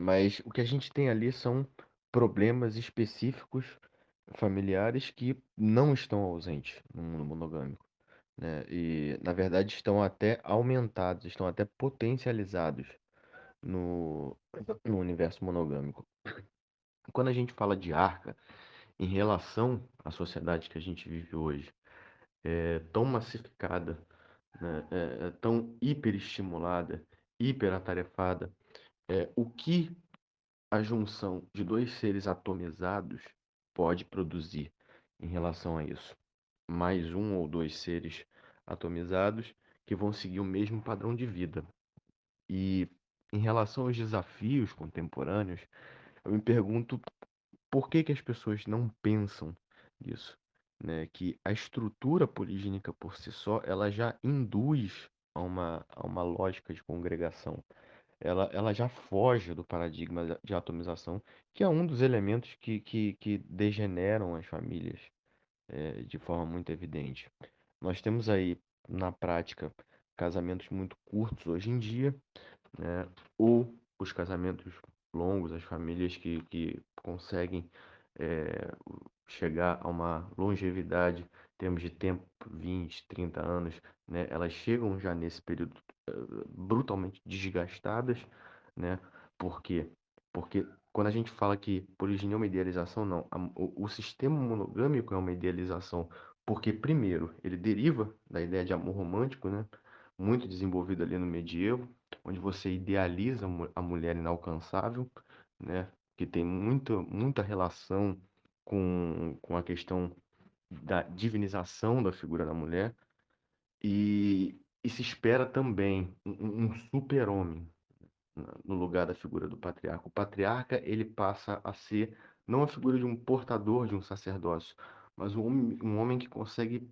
Mas o que a gente tem ali são problemas específicos familiares que não estão ausentes no mundo monogâmico, né? E, na verdade, estão até aumentados, estão até potencializados no, no universo monogâmico. Quando a gente fala de arca, em relação à sociedade que a gente vive hoje, tão massificada, né? Tão hiperestimulada, hiperatarefada, o que a junção de dois seres atomizados pode produzir em relação a isso? Mais um ou dois seres atomizados que vão seguir o mesmo padrão de vida. E em relação aos desafios contemporâneos, eu me pergunto por que que as pessoas não pensam nisso, né? Que a estrutura poligínica por si só, ela já induz a uma lógica de congregação. ela já foge do paradigma de atomização, que é um dos elementos que degeneram as famílias, de forma muito evidente. Nós temos aí, na prática, casamentos muito curtos hoje em dia, né? Ou os casamentos longos, as famílias que conseguem eh, chegar a uma longevidade, em termos de tempo, 20, 30 anos, né? Elas chegam já nesse período brutalmente desgastadas, né? Por quê? Porque quando a gente fala que poliginia é uma idealização, não. O sistema monogâmico é uma idealização, porque, primeiro, ele deriva da ideia de amor romântico, né? Muito desenvolvido ali no medievo, onde você idealiza a mulher inalcançável, né? Que tem muita relação com a questão da divinização da figura da mulher, e se espera também um super-homem no lugar da figura do patriarca. O patriarca, ele passa a ser não a figura de um portador de um sacerdócio, mas um homem que consegue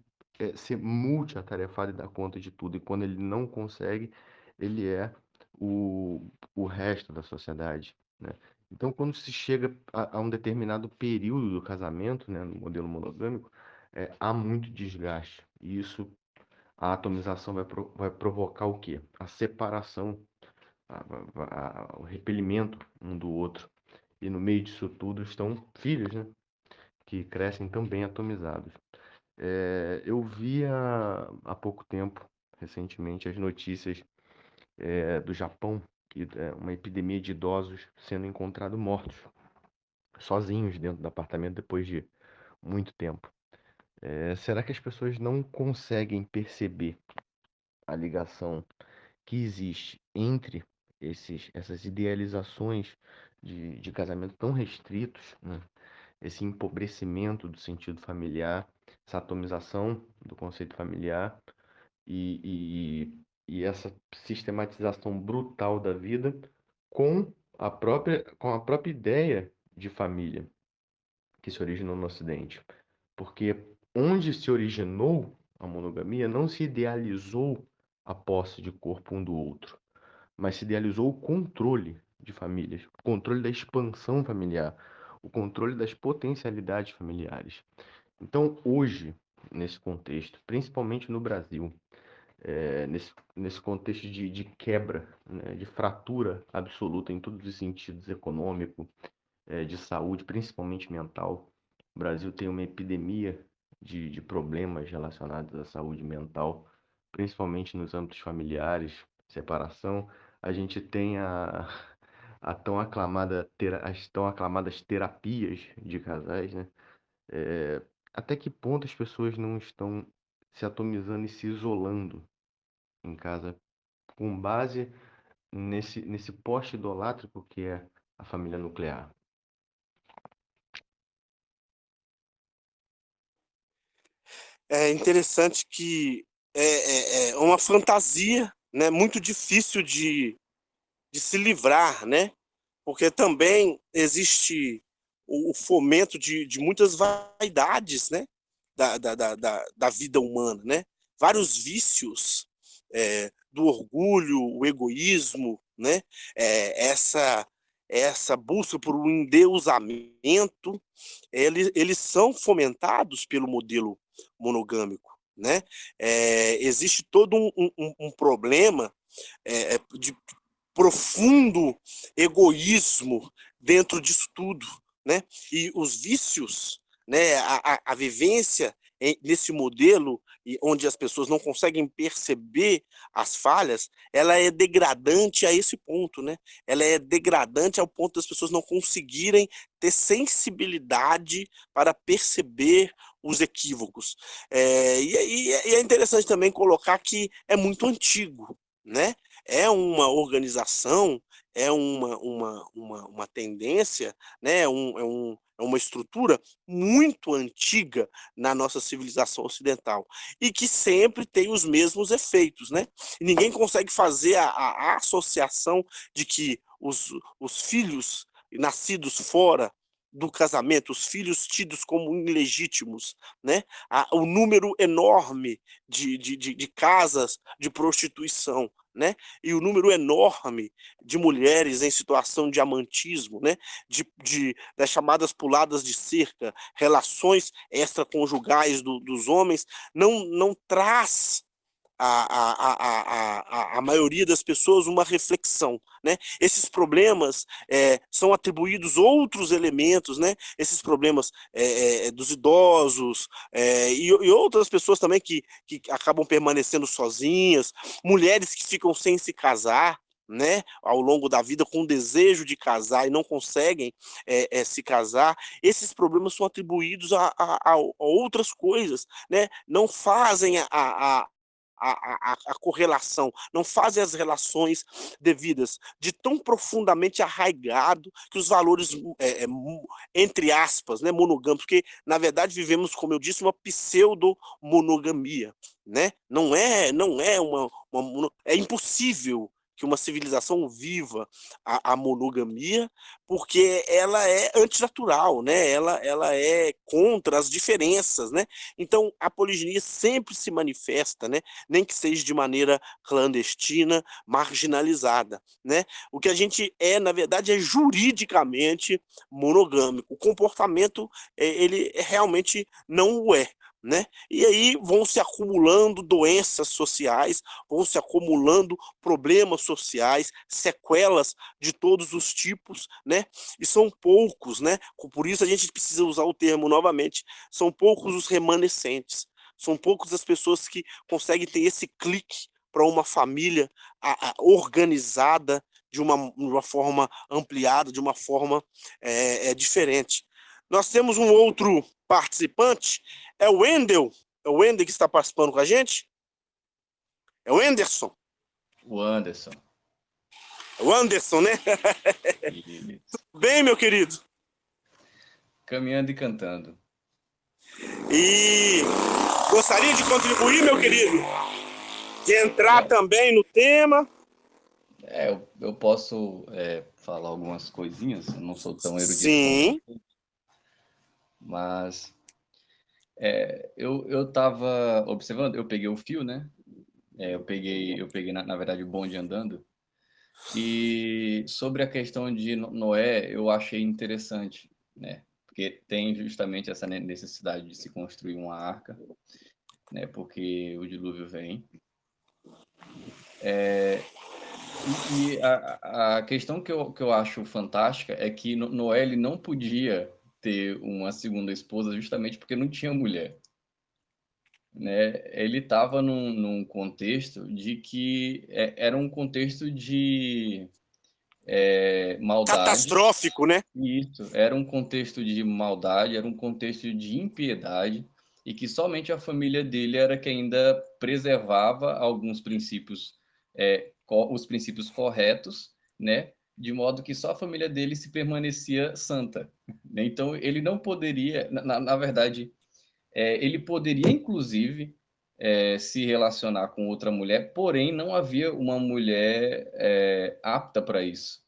ser multiatarefado e dar conta de tudo. E quando ele não consegue, ele é o resto da sociedade, né? Então, quando se chega a um determinado período do casamento, né, no modelo monogâmico, há muito desgaste. E isso, a atomização vai provocar o quê? A separação, o repelimento um do outro. E no meio disso tudo estão filhos, né? Que crescem também atomizados. Eu vi há pouco tempo, recentemente, as notícias do Japão, que é uma epidemia de idosos sendo encontrados mortos, sozinhos dentro do apartamento depois de muito tempo. Será que as pessoas não conseguem perceber a ligação que existe entre essas idealizações de casamento tão restritos, né? Esse empobrecimento do sentido familiar, essa atomização do conceito familiar e essa sistematização brutal da vida com a própria ideia de família que se originou no Ocidente. Porque onde se originou a monogamia, não se idealizou a posse de corpo um do outro, mas se idealizou o controle de famílias, o controle da expansão familiar, o controle das potencialidades familiares. Então, hoje, nesse contexto, principalmente no Brasil, nesse contexto de quebra, né, de fratura absoluta em todos os sentidos, econômico, de saúde, principalmente mental. O Brasil tem uma epidemia de problemas relacionados à saúde mental, principalmente nos âmbitos familiares, separação. A gente tem as tão aclamadas terapias de casais, né? É, Até que ponto as pessoas não estão se atomizando e se isolando em casa com base nesse poste idolátrico que é a família nuclear? É interessante que é uma fantasia, né, muito difícil de se livrar, né? Porque também existe o fomento de muitas vaidades, né? Da vida humana, né? Vários vícios, do orgulho, o egoísmo, né? Essa busca por um endeusamento, eles são fomentados pelo modelo monogâmico, né? Existe todo um problema de profundo egoísmo dentro disso tudo, né? E os vícios, né? A vivência nesse modelo onde as pessoas não conseguem perceber as falhas, ela é degradante a esse ponto, né? Ela é degradante ao ponto das pessoas não conseguirem ter sensibilidade para perceber os equívocos. E é interessante também colocar que é muito antigo, né? É uma organização, é uma tendência, né? É uma estrutura muito antiga na nossa civilização ocidental e que sempre tem os mesmos efeitos, né? E ninguém consegue fazer a associação de que os filhos nascidos fora do casamento, os filhos tidos como ilegítimos, né? O número enorme de casas de prostituição, né? E o número enorme de mulheres em situação de amantismo, né? Das chamadas puladas de cerca, relações extraconjugais dos homens, não traz a maioria das pessoas uma reflexão, né? Esses problemas são atribuídos outros elementos, né? Esses problemas dos idosos e outras pessoas também que acabam permanecendo sozinhas, mulheres que ficam sem se casar, né, ao longo da vida com desejo de casar e não conseguem se casar. Esses problemas são atribuídos a outras coisas, né? Não fazem a correlação, não fazem as relações devidas, de tão profundamente arraigado que os valores, entre aspas, né, monogâmicos, porque na verdade vivemos, como eu disse, uma pseudo-monogamia, né? Não é é impossível que uma civilização viva a monogamia, porque ela é antinatural, né? Ela é contra as diferenças, né? Então a poliginia sempre se manifesta, né? Nem que seja de maneira clandestina, marginalizada, né? O que a gente na verdade, é juridicamente monogâmico. O comportamento, ele realmente não o é, né? E aí vão se acumulando doenças sociais, vão se acumulando problemas sociais, sequelas de todos os tipos, né? E são poucos, né? Por isso a gente precisa usar o termo novamente, são poucos os remanescentes. São poucas as pessoas que conseguem ter esse clique para uma família organizada de uma forma ampliada, de uma forma diferente. Nós temos um outro participante, é o Wendel. É o Wendel que está participando com a gente? É o Anderson. O Anderson. É o Anderson, né? Isso. Tudo bem, meu querido? Caminhando e cantando. E gostaria de contribuir, meu querido, de entrar também no tema. Eu posso falar algumas coisinhas, eu não sou tão erudito como Sim. você, mas eu estava observando, eu peguei o fio, né? Eu peguei na verdade, o bonde andando, e sobre a questão de Noé, eu achei interessante, né? Porque tem justamente essa necessidade de se construir uma arca, né? Porque o dilúvio vem. E a questão que eu acho fantástica é que Noé ele não podia ter uma segunda esposa justamente porque não tinha mulher, né? Ele estava num contexto de que era um contexto de maldade. Catastrófico, né? Isso, era um contexto de maldade, era um contexto de impiedade, e que somente a família dele era que ainda preservava alguns princípios, os princípios corretos, né? De modo que só a família dele se permanecia santa, né? Então, ele não poderia, na verdade, ele poderia, inclusive, se relacionar com outra mulher, porém, não havia uma mulher apta para isso.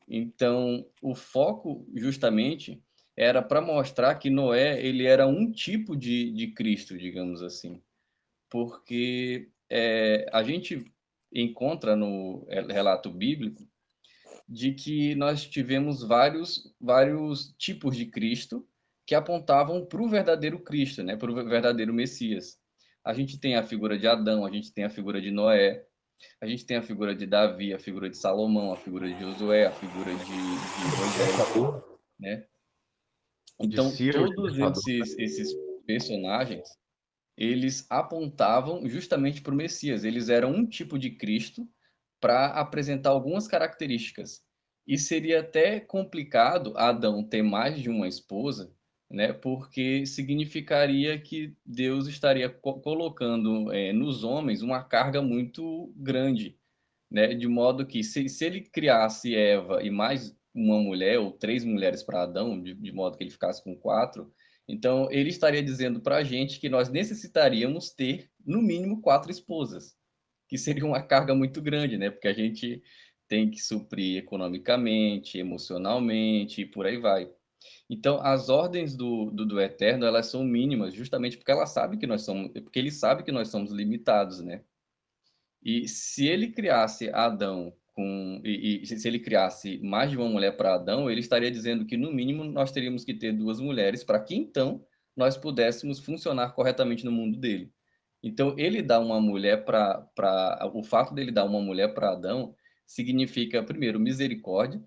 Então, o foco justamente era para mostrar que Noé ele era um tipo de Cristo, digamos assim, porque a gente encontra no relato bíblico de que nós tivemos vários tipos de Cristo que apontavam para o verdadeiro Cristo, né, para o verdadeiro Messias. A gente tem a figura de Adão, a gente tem a figura de Noé, a gente tem a figura de Davi, a figura de Salomão, a figura de Josué, a figura de Moisés, né? De Então, Ciro, o todos libertador. esses personagens, eles apontavam justamente para o Messias. Eles eram um tipo de Cristo para apresentar algumas características. E seria até complicado Adão ter mais de uma esposa, né? Porque significaria que Deus estaria colocando nos homens uma carga muito grande, né? De modo que se ele criasse Eva e mais uma mulher ou três mulheres para Adão, de modo que ele ficasse com quatro, então ele estaria dizendo para a gente que nós necessitaríamos ter no mínimo quatro esposas, que seria uma carga muito grande, né? Porque a gente tem que suprir economicamente, emocionalmente e por aí vai. Então, as ordens do Eterno, elas são mínimas, justamente porque ela sabe que nós somos, porque ele sabe que nós somos limitados, né? E se ele criasse Adão e se ele criasse mais de uma mulher para Adão, ele estaria dizendo que, no mínimo, nós teríamos que ter duas mulheres para que, então, nós pudéssemos funcionar corretamente no mundo dele. Então, ele dá uma mulher o fato dele dar uma mulher para Adão significa, primeiro, misericórdia,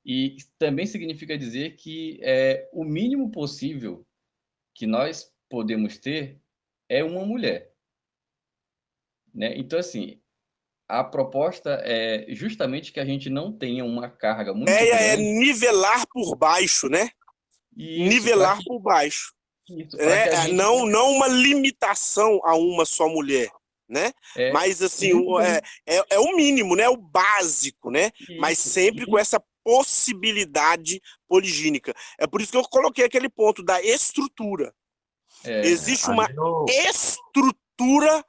e também significa dizer que o mínimo possível que nós podemos ter é uma mulher, né? Então, assim, a proposta é justamente que a gente não tenha uma carga A muito ideia é grande. nivelar por baixo, né? E isso, Nivelar por baixo. para que a Né? gente Não uma limitação a uma só mulher, né? é Mas assim, muito bem é o mínimo, né? O básico, né? Mas isso. sempre com essa possibilidade poligínica. É por isso que eu coloquei aquele ponto da estrutura. É, Existe uma Ali no, estrutura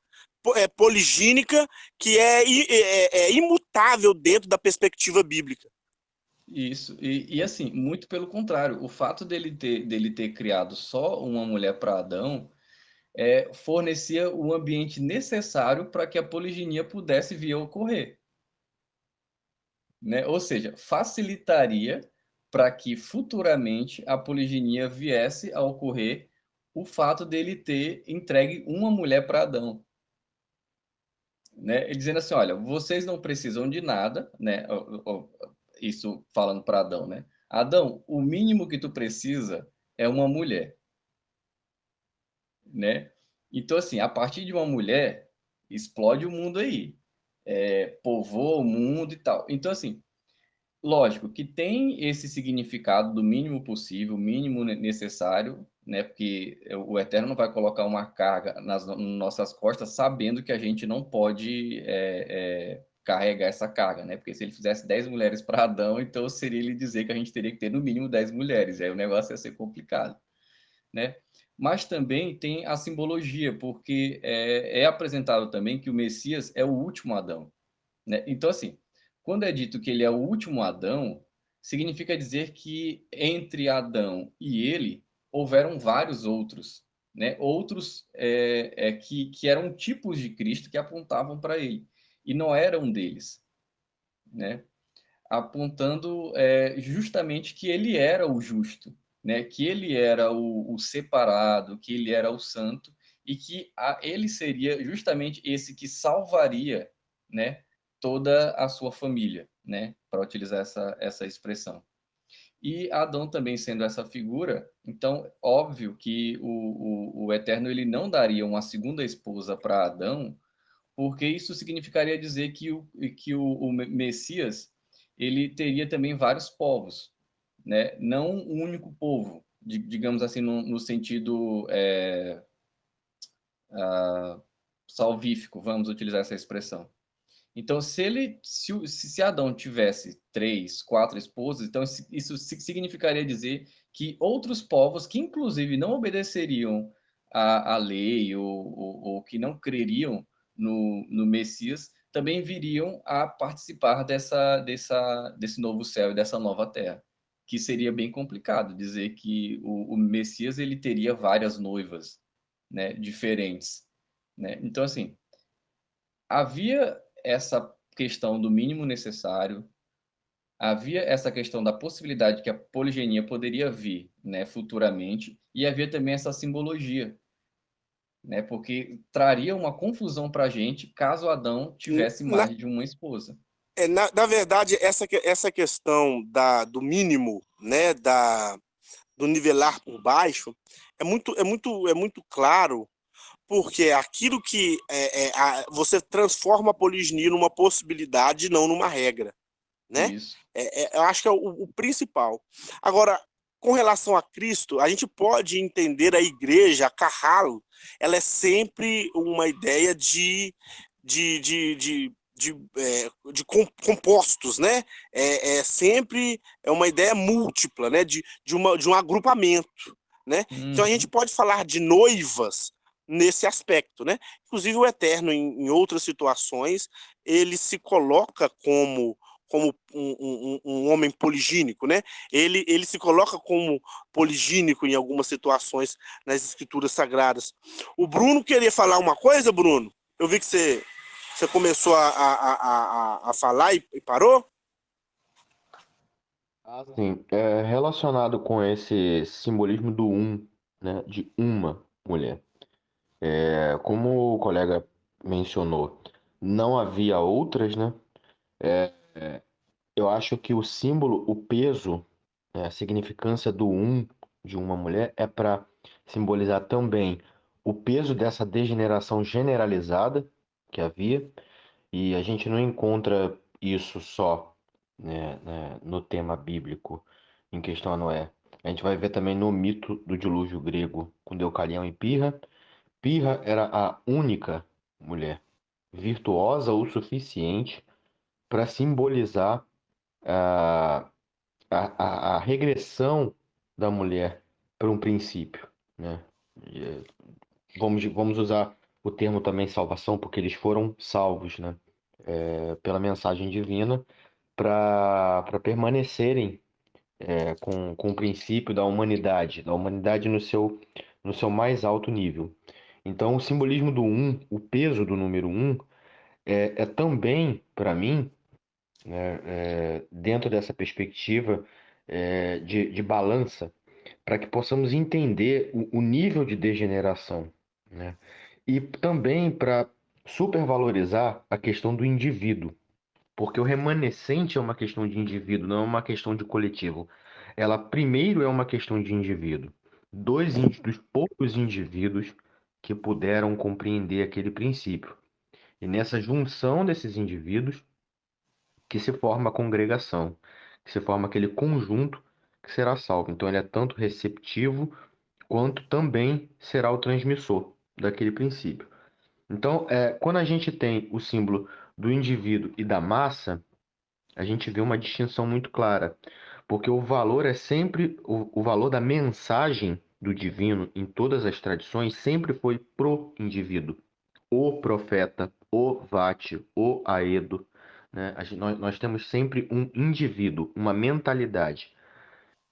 poligínica que é imutável dentro da perspectiva bíblica. isso. E assim, muito pelo contrário, o fato dele ter criado só uma mulher para Adão fornecia o ambiente necessário para que a poliginia pudesse vir a ocorrer, né? Ou seja, facilitaria para que futuramente a poliginia viesse a ocorrer o fato dele ter entregue uma mulher para Adão, né? Ele dizendo assim, olha, vocês não precisam de nada, né? Isso falando para Adão, né? Adão, o mínimo que tu precisa é uma mulher, né? Então, assim, a partir de uma mulher, explode o mundo aí, povoa o mundo e tal. Então, assim, lógico que tem esse significado do mínimo possível, o mínimo necessário, né? Porque o Eterno não vai colocar uma carga nas nossas costas sabendo que a gente não pode carregar essa carga, né? Porque se ele fizesse 10 mulheres para Adão, então seria ele dizer que a gente teria que ter no mínimo 10 mulheres, aí o negócio ia ser complicado, né? Mas também tem a simbologia, porque é apresentado também que o Messias é o último Adão, né? Então, assim, quando é dito que ele é o último Adão, significa dizer que entre Adão e ele houveram vários outros, né? Outros que eram tipos de Cristo que apontavam para ele. E Noé era um deles, né? Apontando justamente que ele era o justo, né? Que ele era o separado, que ele era o santo e que ele seria justamente esse que salvaria, né, toda a sua família, né, para utilizar essa expressão. E Adão também sendo essa figura, então óbvio que o Eterno ele não daria uma segunda esposa para Adão, porque isso significaria dizer que o Messias ele teria também vários povos, né? Não um único povo, digamos assim, no sentido salvífico, vamos utilizar essa expressão. Então, se Adão tivesse três, quatro esposas, então isso significaria dizer que outros povos, que inclusive não obedeceriam à lei ou que não creriam no Messias, também viriam a participar desse novo céu e dessa nova terra, que seria bem complicado dizer que o Messias ele teria várias noivas, né, diferentes, né? Então, assim, havia essa questão do mínimo necessário, havia essa questão da possibilidade que a poligenia poderia vir, né, futuramente, e havia também essa simbologia, né, porque traria uma confusão para a gente caso Adão tivesse Na, mais de uma esposa. na verdade, essa questão do mínimo, né, do nivelar por baixo, é muito claro, porque aquilo que você transforma a poliginia numa possibilidade, não numa regra, né? Isso. Eu acho que é o principal. Agora, com relação a Cristo, a gente pode entender a igreja, a Carralo, ela é sempre uma ideia de compostos, né? Sempre uma ideia múltipla, né? De um agrupamento, né? Então a gente Uhum. pode falar de noivas nesse aspecto, né? Inclusive o Eterno, em outras situações, ele se coloca como como um homem poligínico, né? Ele se coloca como poligínico em algumas situações nas escrituras sagradas. O Bruno queria falar uma coisa, Bruno? Eu vi que você começou a falar e parou? Sim, relacionado com esse simbolismo do né, de uma mulher. Como o colega mencionou, não havia outras, né? Eu acho que o símbolo, o peso, a significância do de uma mulher é para simbolizar também o peso dessa degeneração generalizada que havia, e a gente não encontra isso só, no tema bíblico em questão a Noé. A gente vai ver também no mito do dilúvio grego, com Deucalião e Pirra. Pirra era a única mulher virtuosa o suficiente para simbolizar a, a regressão da mulher para um princípio, né? E, vamos usar o termo também salvação, porque eles foram salvos, né? Pela mensagem divina para permanecerem com o princípio da humanidade no seu mais alto nível. Então, o simbolismo do o peso do número é também, para mim, né, dentro dessa perspectiva de balança, para que possamos entender o nível de degeneração, né? E também para supervalorizar a questão do indivíduo, porque o remanescente é uma questão de indivíduo, não é uma questão de coletivo. Ela primeiro é uma questão de indivíduo. Dos poucos indivíduos que puderam compreender aquele princípio. E nessa junção desses indivíduos que se forma a congregação, que se forma aquele conjunto que será salvo. Então ele é tanto receptivo quanto também será o transmissor daquele princípio. Então, quando a gente tem o símbolo do indivíduo e da massa, a gente vê uma distinção muito clara, porque o valor é sempre o valor da mensagem do divino em todas as tradições sempre foi pro indivíduo, o profeta, o vate, o aedo, né? Nós temos sempre um indivíduo, uma mentalidade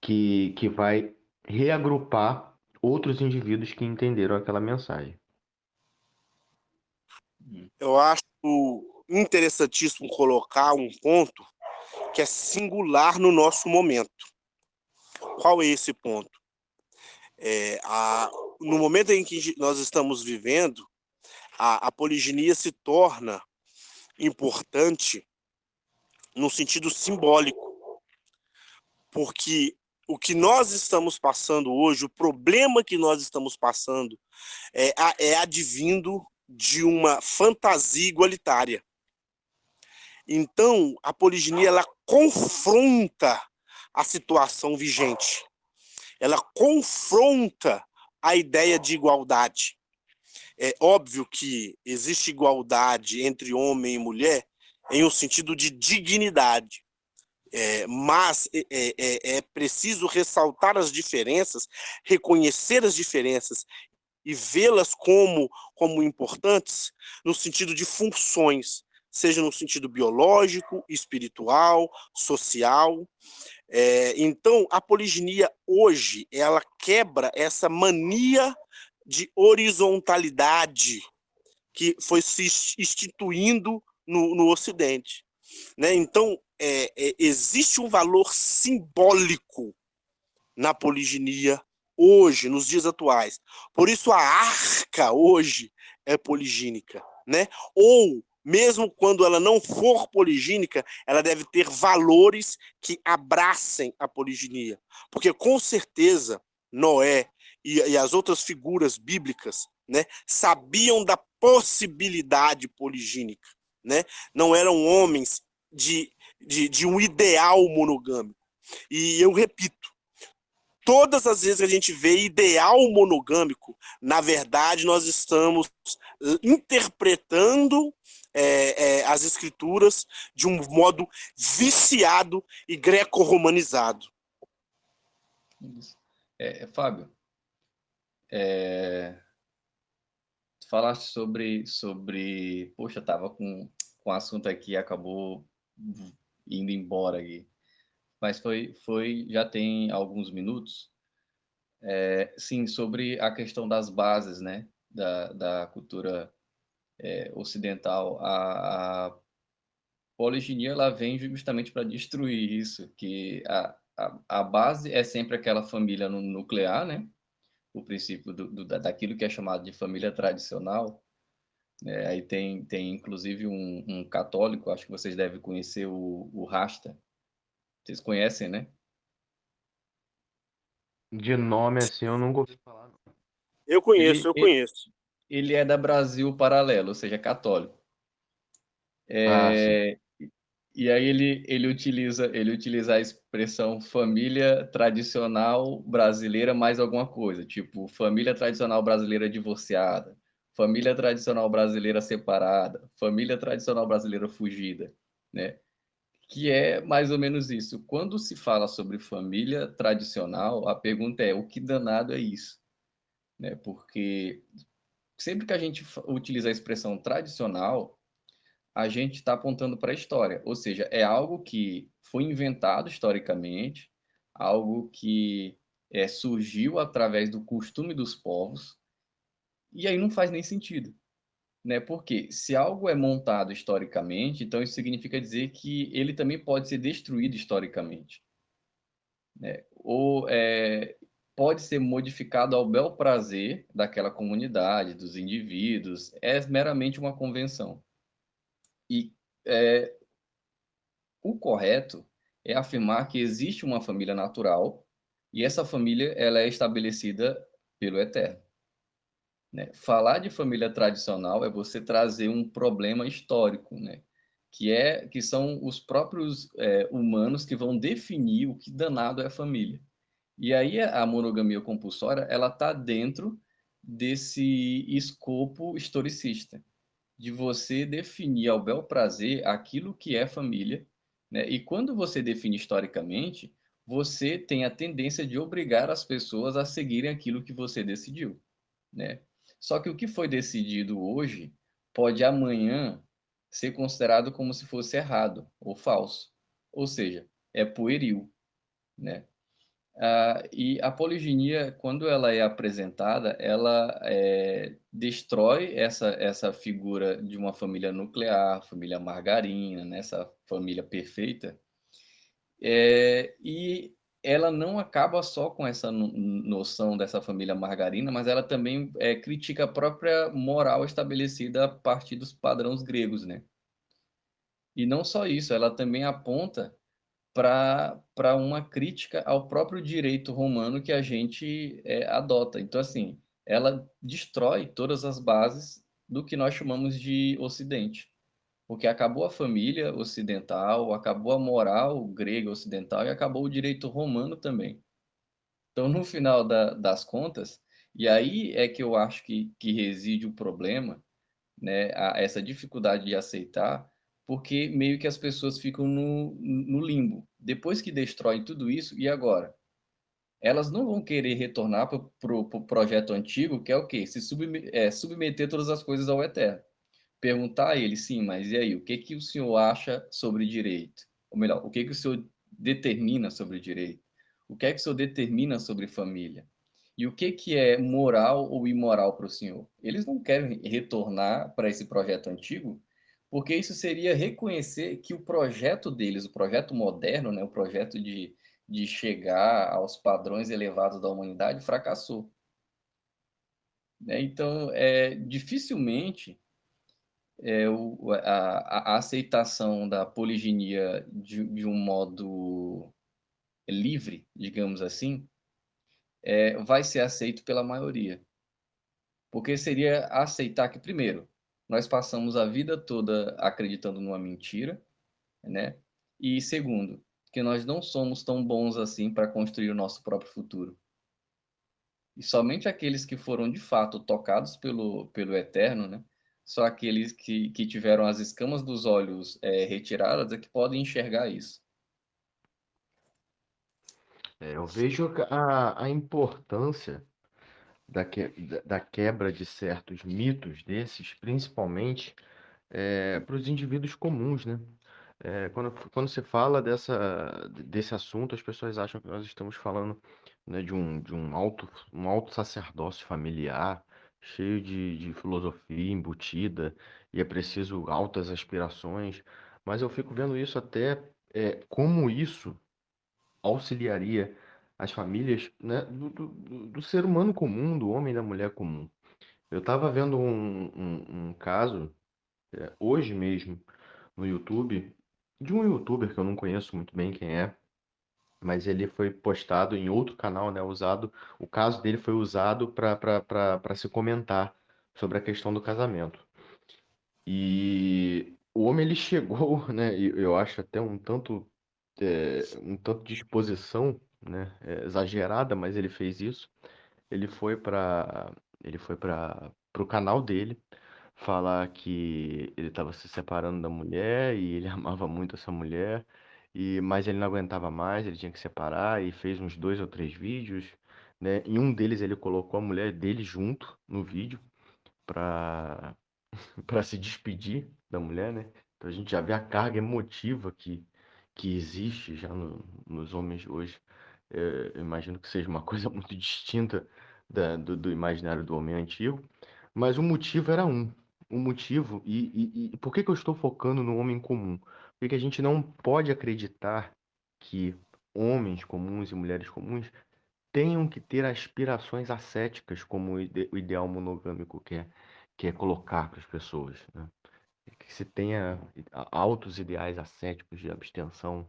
que vai reagrupar outros indivíduos que entenderam aquela mensagem. Eu acho interessantíssimo colocar um ponto que é singular no nosso momento. Qual é esse ponto? No momento em que nós estamos vivendo, a poliginia se torna importante no sentido simbólico, porque o que nós estamos passando hoje, o problema que nós estamos passando, é advindo de uma fantasia igualitária. Então, a poliginia ela confronta a situação vigente, ela confronta a ideia de igualdade. É óbvio que existe igualdade entre homem e mulher em um sentido de dignidade, mas é preciso ressaltar as diferenças, reconhecer as diferenças e vê-las como importantes no sentido de funções, seja no sentido biológico, espiritual, social. Então, a poliginia hoje, ela quebra essa mania de horizontalidade que foi se instituindo no Ocidente, né? Então, existe um valor simbólico na poliginia hoje, nos dias atuais. Por isso a arca hoje é poligínica, né? Ou mesmo quando ela não for poligínica, ela deve ter valores que abracem a poliginia, porque com certeza Noé e as outras figuras bíblicas, né, sabiam da possibilidade poligínica, né? Não eram homens de um ideal monogâmico. E eu repito, todas as vezes que a gente vê ideal monogâmico, na verdade nós estamos interpretando as escrituras de um modo viciado e greco-romanizado. Fábio, tu falaste poxa, tava com um assunto aqui, acabou indo embora aqui. Mas já tem alguns minutos. Sim, sobre a questão das bases, né, da cultura ocidental. A poliginia, ela vem justamente para destruir isso, que a base é sempre aquela família nuclear, né, o princípio daquilo que é chamado de família tradicional. Aí tem inclusive um católico, acho que vocês devem conhecer o Rasta. Vocês conhecem, né? De nome assim eu nunca ouvi falar, não. Eu conheço, Ele, eu ele, conheço. ele é da Brasil Paralelo, ou seja, católico. Ah, sim. É, e aí ele utiliza a expressão família tradicional brasileira mais alguma coisa, tipo família tradicional brasileira divorciada, família tradicional brasileira separada, família tradicional brasileira fugida, né? Que é mais ou menos isso. Quando se fala sobre família tradicional, a pergunta é: o que danado é isso? Né? Porque sempre que a gente utiliza a expressão tradicional, a gente está apontando para a história, ou seja, é algo que foi inventado historicamente, algo que surgiu através do costume dos povos, e aí não faz nem sentido, né? Porque se algo é montado historicamente, então isso significa dizer que ele também pode ser destruído historicamente, né? Ou pode ser modificado ao bel prazer daquela comunidade, dos indivíduos, é meramente uma convenção. E é, o correto é afirmar que existe uma família natural e essa família ela é estabelecida pelo Eterno, né? Falar de família tradicional é você trazer um problema histórico, né? Que são os próprios humanos que vão definir o que danado é a família. E aí a monogamia compulsória ela está dentro desse escopo historicista de você definir ao bel prazer aquilo que é família, né? E quando você define historicamente, você tem a tendência de obrigar as pessoas a seguirem aquilo que você decidiu, né? Só que o que foi decidido hoje pode amanhã ser considerado como se fosse errado ou falso. Ou seja, é pueril, né? E a poliginia, quando ela é apresentada, ela destrói essa figura de uma família nuclear, família margarina, né, essa família perfeita, e ela não acaba só com essa noção dessa família margarina, mas ela também critica a própria moral estabelecida a partir dos padrões gregos, né? E não só isso, ela também aponta para uma crítica ao próprio direito romano que a gente adota. Então, assim, ela destrói todas as bases do que nós chamamos de Ocidente, porque acabou a família ocidental, acabou a moral grega ocidental e acabou o direito romano também. Então, no final das contas, e aí é que eu acho que reside o problema, né, essa dificuldade de aceitar, porque meio que as pessoas ficam no limbo. Depois que destroem tudo isso, e agora? Elas não vão querer retornar para o projeto antigo, que é o quê? Submeter todas as coisas ao Eterno. Perguntar a ele, sim, mas e aí, o que que o senhor acha sobre direito? Ou melhor, o que que o senhor determina sobre direito? O que é que o senhor determina sobre família? E o que que é moral ou imoral para o senhor? Eles não querem retornar para esse projeto antigo, porque isso seria reconhecer que o projeto deles, o projeto moderno, né, o projeto de chegar aos padrões elevados da humanidade, fracassou, né? Então, dificilmente a aceitação da poliginia de um modo livre, digamos assim, vai ser aceito pela maioria. Porque seria aceitar que, primeiro, nós passamos a vida toda acreditando numa mentira, né? E segundo, que nós não somos tão bons assim para construir o nosso próprio futuro. E somente aqueles que foram de fato tocados pelo Eterno, né? Só aqueles que tiveram as escamas dos olhos retiradas é que podem enxergar isso. Eu vejo a importância da quebra de certos mitos desses, principalmente para os indivíduos comuns, né? Quando se fala desse assunto, as pessoas acham que nós estamos falando, né, um alto sacerdócio familiar, cheio de filosofia embutida, e é preciso altas aspirações. Mas eu fico vendo isso até, como isso auxiliaria as famílias, né, do ser humano comum, do homem e da mulher comum. Eu estava vendo um caso, hoje mesmo, no YouTube, de um YouTuber que eu não conheço muito bem quem é, mas ele foi postado em outro canal, né? O caso dele foi usado para se comentar sobre a questão do casamento. E o homem ele chegou, né? E eu acho até um tanto de exposição, né? Exagerada, mas ele fez isso. Ele foi para ele foi para o canal dele falar que ele estava se separando da mulher e ele amava muito essa mulher, mas ele não aguentava mais, ele tinha que separar e fez uns 2 ou 3 vídeos, né? Em um deles ele colocou a mulher dele junto no vídeo para para se despedir da mulher, né? Então a gente já vê a carga emotiva que existe já nos homens de hoje. Eu imagino que seja uma coisa muito distinta do imaginário do homem antigo, mas o motivo era um. O motivo, e por que que eu estou focando no homem comum? Porque a gente não pode acreditar que homens comuns e mulheres comuns tenham que ter aspirações ascéticas como o ideal monogâmico quer colocar para as pessoas, né? Que se tenha altos ideais ascéticos de abstenção,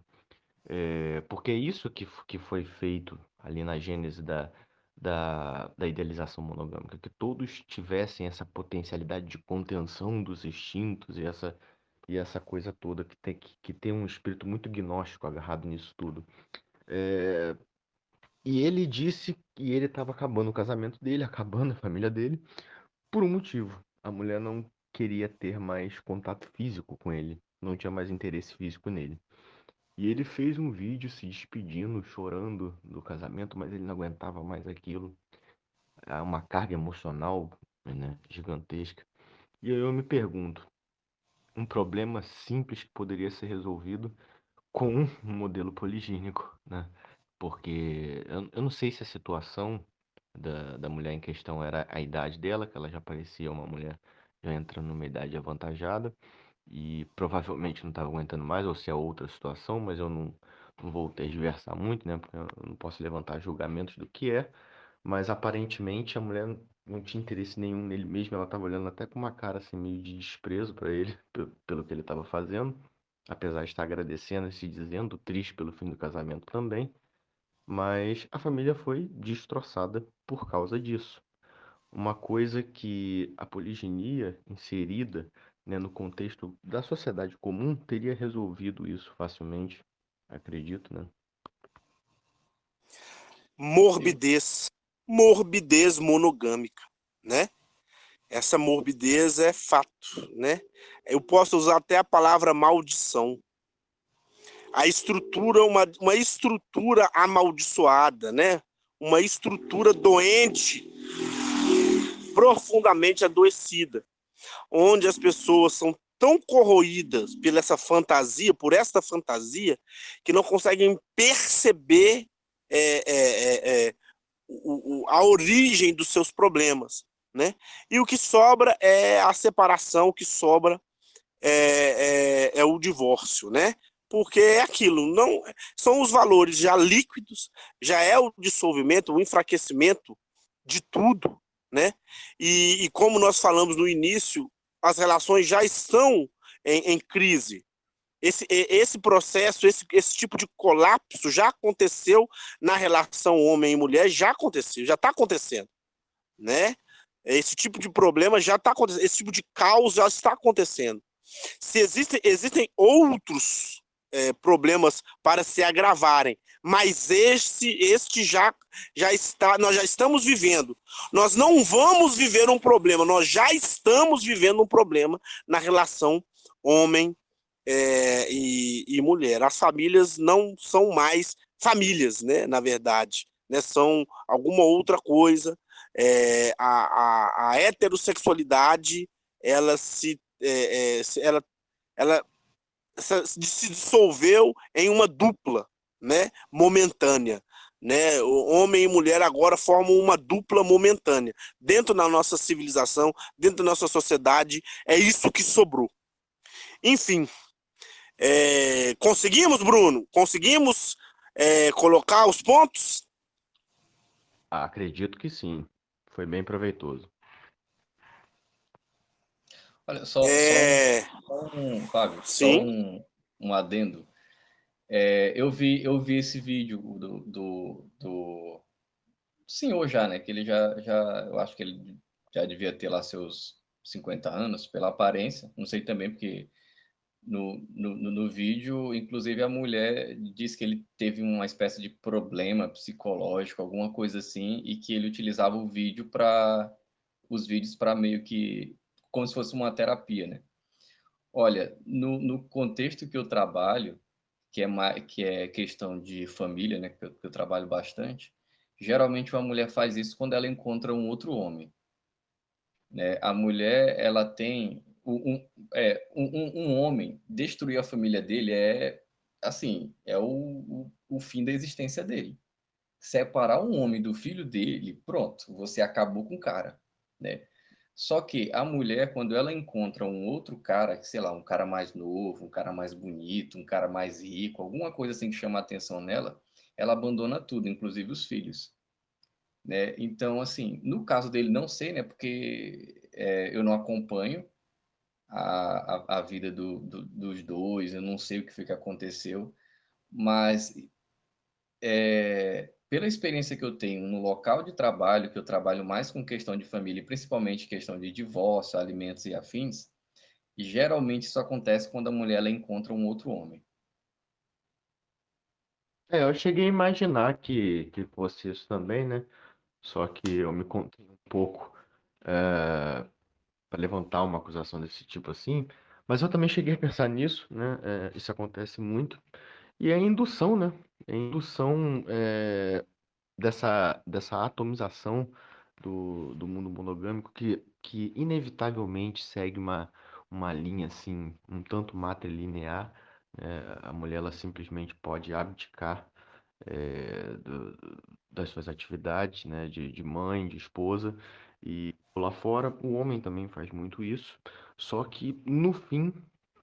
porque é isso que foi feito ali na gênese da idealização monogâmica, que todos tivessem essa potencialidade de contenção dos instintos e essa coisa toda que tem um espírito muito gnóstico agarrado nisso tudo. E ele disse que ele estava acabando o casamento dele, acabando a família dele, por um motivo. A mulher não queria ter mais contato físico com ele, não tinha mais interesse físico nele. E ele fez um vídeo se despedindo, chorando do casamento, mas ele não aguentava mais aquilo. Uma carga emocional, né, gigantesca. E aí eu me pergunto, um problema simples que poderia ser resolvido com um modelo poligínico, né? Porque eu não sei se a situação da mulher em questão era a idade dela, que ela já parecia uma mulher já entrando numa idade avantajada e provavelmente não estava aguentando mais, ou se é outra situação, mas eu não vou tergiversar muito, né? Porque eu não posso levantar julgamentos do que é, mas aparentemente a mulher não tinha interesse nenhum nele mesmo, ela estava olhando até com uma cara assim meio de desprezo para ele, pelo que ele estava fazendo, apesar de estar agradecendo e se dizendo triste pelo fim do casamento também, mas a família foi destroçada por causa disso. Uma coisa que a poliginia inserida, né, no contexto da sociedade comum teria resolvido isso facilmente, acredito, né? Sim. Morbidez. Morbidez monogâmica, né? Essa morbidez é fato, né? Eu posso usar até a palavra maldição. A estrutura, uma estrutura amaldiçoada, né? Uma estrutura doente, profundamente adoecida, onde as pessoas são tão corroídas por esta fantasia, que não conseguem perceber é, é, é, a origem dos seus problemas, né? E o que sobra é a separação, o que sobra é o divórcio, né? Porque é aquilo, não são os valores já líquidos, já é o dissolvimento, o enfraquecimento de tudo, né? E como nós falamos no início, as relações já estão em crise. Esse processo, esse tipo de colapso já aconteceu na relação homem e mulher, já aconteceu, já está acontecendo, né? Esse tipo de problema já está acontecendo, esse tipo de caos já está acontecendo. Se existem outros problemas para se agravarem, mas este já está, nós já estamos vivendo. Nós não vamos viver um problema, nós já estamos vivendo um problema na relação homem e mulher. As famílias não são mais famílias, né? Na verdade, né? São alguma outra coisa. A heterossexualidade ela ela se dissolveu em uma dupla, né, momentânea. Né? O homem e mulher agora formam uma dupla momentânea. Dentro da nossa civilização, dentro da nossa sociedade, é isso que sobrou. Enfim, conseguimos, Bruno? Conseguimos colocar os pontos? Acredito que sim. Foi bem proveitoso. Olha, É, Fábio, sim, um adendo. Eu vi esse vídeo do senhor já, né? Que ele eu acho que ele já devia ter lá seus 50 anos, pela aparência. Não sei também, porque no vídeo, inclusive, a mulher diz que ele teve uma espécie de problema psicológico, alguma coisa assim, e que ele utilizava os vídeos para meio que, como se fosse uma terapia, né? Olha, no contexto que eu trabalho, que é questão de família, né, que eu trabalho bastante, geralmente uma mulher faz isso quando ela encontra um outro homem, né? A mulher, ela tem um homem destruir a família dele é assim, é o fim da existência dele. Separar um homem do filho dele, pronto, você acabou com o cara, né? Só que a mulher, quando ela encontra um outro cara, sei lá, um cara mais novo, um cara mais bonito, um cara mais rico, alguma coisa assim que chama a atenção nela, ela abandona tudo, inclusive os filhos, né? Então, assim, no caso dele, não sei, né? Porque eu não acompanho a vida dos dois, eu não sei o que foi que aconteceu, mas pela experiência que eu tenho no local de trabalho, que eu trabalho mais com questão de família, e principalmente questão de divórcio, alimentos e afins, e geralmente isso acontece quando a mulher ela encontra um outro homem. Eu cheguei a imaginar que fosse isso também, né? Só que eu me contei um pouco para levantar uma acusação desse tipo assim. Mas eu também cheguei a pensar nisso, né? Isso acontece muito. E é a indução, né? É a indução dessa atomização do mundo monogâmico que inevitavelmente segue uma linha assim, um tanto matrilinear. A mulher ela simplesmente pode abdicar das suas atividades, né, de mãe, de esposa, e lá fora o homem também faz muito isso, só que no fim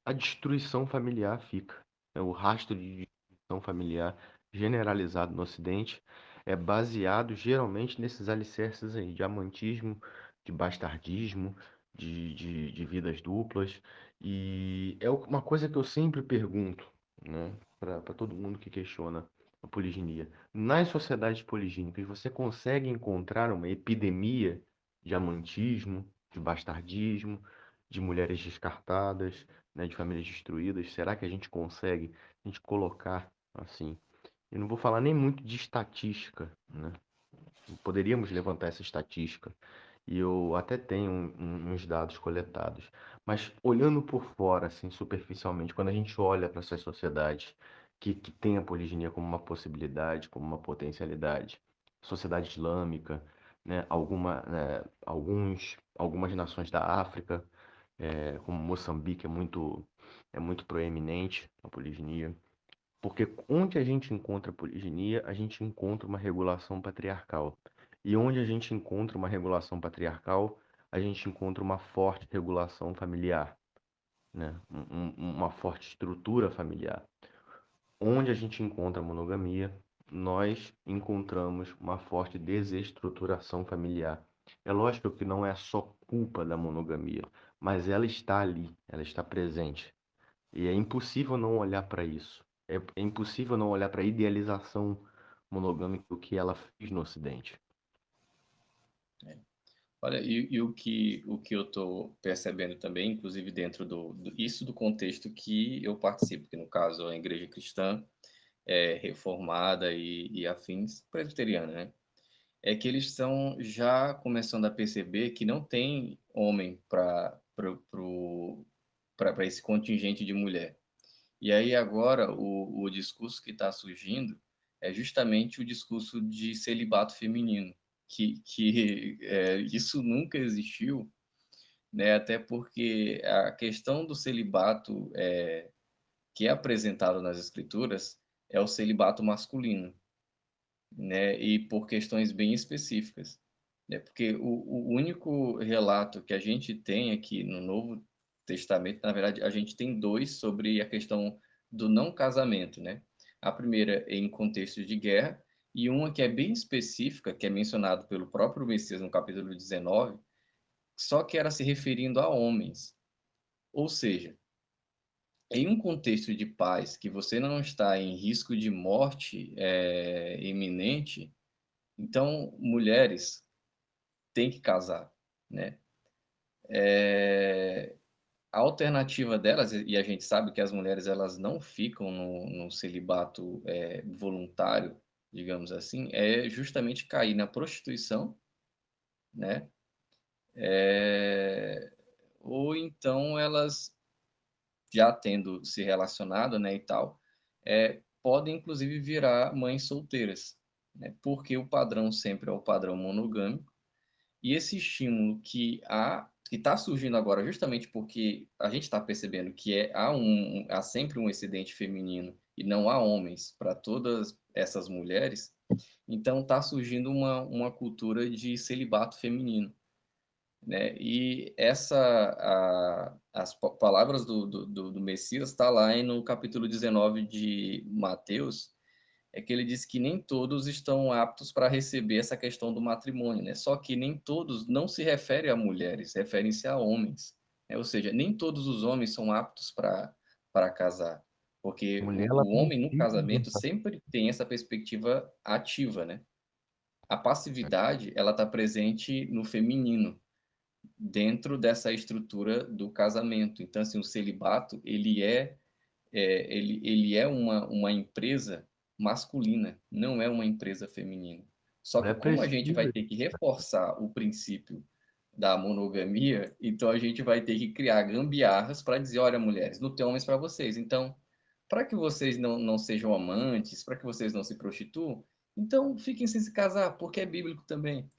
a destruição familiar fica. O rastro de destruição familiar generalizado no Ocidente é baseado geralmente nesses alicerces aí, de amantismo, de bastardismo, de vidas duplas, e é uma coisa que eu sempre pergunto, né, para todo mundo que questiona a poliginia. Nas sociedades poligínicas, você consegue encontrar uma epidemia de amantismo, de bastardismo, de mulheres descartadas, né, de famílias destruídas? Será que a gente colocar assim? Eu não vou falar nem muito de estatística, né? Poderíamos levantar essa estatística. E eu até tenho uns dados coletados. Mas olhando por fora, assim, superficialmente, quando a gente olha para essas sociedades que têm a poliginia como uma possibilidade, como uma potencialidade, sociedade islâmica, né, algumas nações da África, como Moçambique, é muito proeminente a poliginia. Porque onde a gente encontra poliginia, a gente encontra uma regulação patriarcal. E onde a gente encontra uma regulação patriarcal, a gente encontra uma forte regulação familiar, né? Uma forte estrutura familiar. Onde a gente encontra a monogamia, nós encontramos uma forte desestruturação familiar. É lógico que não é só culpa da monogamia, mas ela está ali, ela está presente. E é impossível não olhar para isso. É impossível não olhar para a idealização monogâmica que ela fez no Ocidente. Olha, o que eu estou percebendo também, inclusive dentro isso do contexto que eu participo, que no caso é a Igreja Cristã, reformada e afins, presbiteriana, né? É que eles estão já começando a perceber que não tem homem para esse contingente de mulher. E aí agora o discurso que está surgindo é justamente o discurso de celibato feminino, isso nunca existiu, né? Até porque a questão do celibato que é apresentado nas Escrituras é o celibato masculino, né? E por questões bem específicas, né? Porque o único relato que a gente tem aqui no Novo Testamento, na verdade, a gente tem dois sobre a questão do não casamento, né? A primeira é em contexto de guerra e uma que é bem específica, que é mencionado pelo próprio Messias no capítulo 19, só que era se referindo a homens. Ou seja, em um contexto de paz, que você não está em risco de morte iminente, então mulheres têm que casar, né? A alternativa delas, e a gente sabe que as mulheres elas não ficam no celibato voluntário, digamos assim, é justamente cair na prostituição, né? Ou então elas já tendo se relacionado, né, e tal, podem inclusive virar mães solteiras, né, porque o padrão sempre é o padrão monogâmico, e esse estímulo que está surgindo agora, justamente porque a gente está percebendo que há sempre um excedente feminino e não há homens para todas essas mulheres, então está surgindo uma cultura de celibato feminino, né? E as palavras do Messias está lá no capítulo 19 de Mateus, é que ele diz que nem todos estão aptos para receber essa questão do matrimônio, né? Só que nem todos não se refere a mulheres, referem-se a homens, né? Ou seja, nem todos os homens são aptos para casar, porque A mulher, ela o homem no precisa de um casamento sempre tem essa perspectiva ativa, né? A passividade, ela está presente no feminino, dentro dessa estrutura do casamento. Então, assim, o celibato, ele é uma empresa masculina, não é uma empresa feminina. Só que mulher como a gente vai precisa. ter que reforçar o princípio da monogamia, então a gente vai ter que criar gambiarras para dizer, olha, mulheres, não tem homens para vocês. Então, para que vocês não sejam amantes, para que vocês não se prostituam, então fiquem sem se casar, porque é bíblico também.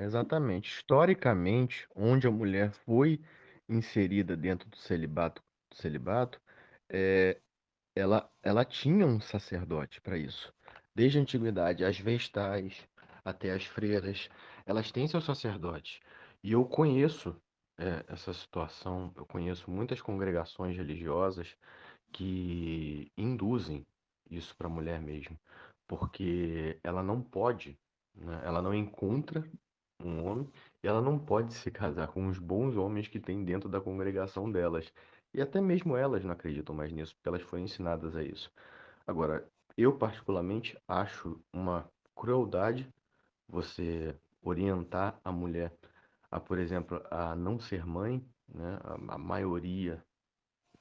Exatamente. Historicamente, onde a mulher foi inserida dentro do celibato, é, ela tinha um sacerdote para isso. Desde a antiguidade, as vestais até as freiras, elas têm seu sacerdote. E eu conheço, essa situação, eu conheço muitas congregações religiosas que induzem isso para a mulher mesmo, porque ela não pode, né? Ela não encontra um homem e ela não pode se casar com os bons homens que tem dentro da congregação delas. E até mesmo elas não acreditam mais nisso, porque elas foram ensinadas a isso. Agora, eu particularmente acho uma crueldade você orientar a mulher a, por exemplo, a não ser mãe, né? A maioria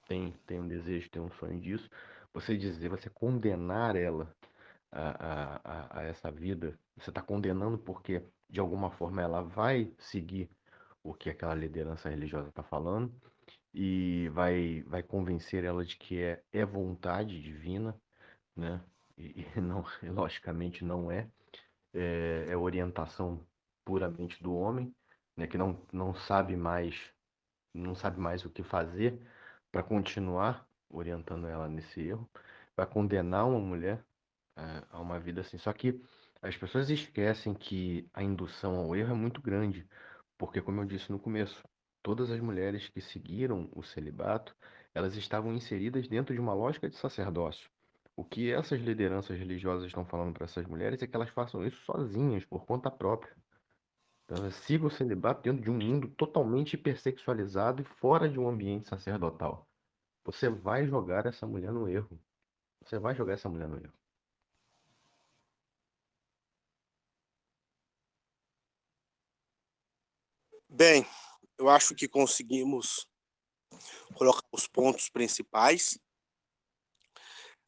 tem um desejo, tem um sonho disso. Você dizer, você condenar ela a essa vida, você está condenando porque, de alguma forma, ela vai seguir o que aquela liderança religiosa está falando e vai convencer ela de que é vontade divina, né? E não, e logicamente não é orientação puramente do homem, né? Que não sabe mais o que fazer para continuar orientando ela nesse erro, para condenar uma mulher a uma vida assim. Só que as pessoas esquecem que a indução ao erro é muito grande, porque, como eu disse no começo, todas as mulheres que seguiram o celibato, elas estavam inseridas dentro de uma lógica de sacerdócio. O que essas lideranças religiosas estão falando para essas mulheres é que elas façam isso sozinhas, por conta própria. Então, siga o celibato dentro de um mundo totalmente hipersexualizado e fora de um ambiente sacerdotal. Você vai jogar essa mulher no erro. Você vai jogar essa mulher no erro. Bem, eu acho que conseguimos colocar os pontos principais.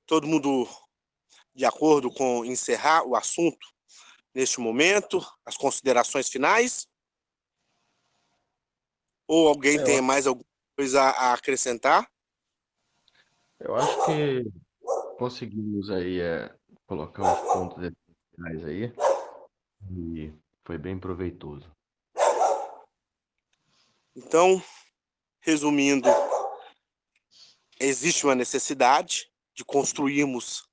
Todo mundo de acordo com encerrar o assunto neste momento, as considerações finais? Ou alguém Eu tem mais alguma coisa a acrescentar? Eu acho que conseguimos aí colocar os pontos essenciais aí e foi bem proveitoso. Então, resumindo, existe uma necessidade de construirmos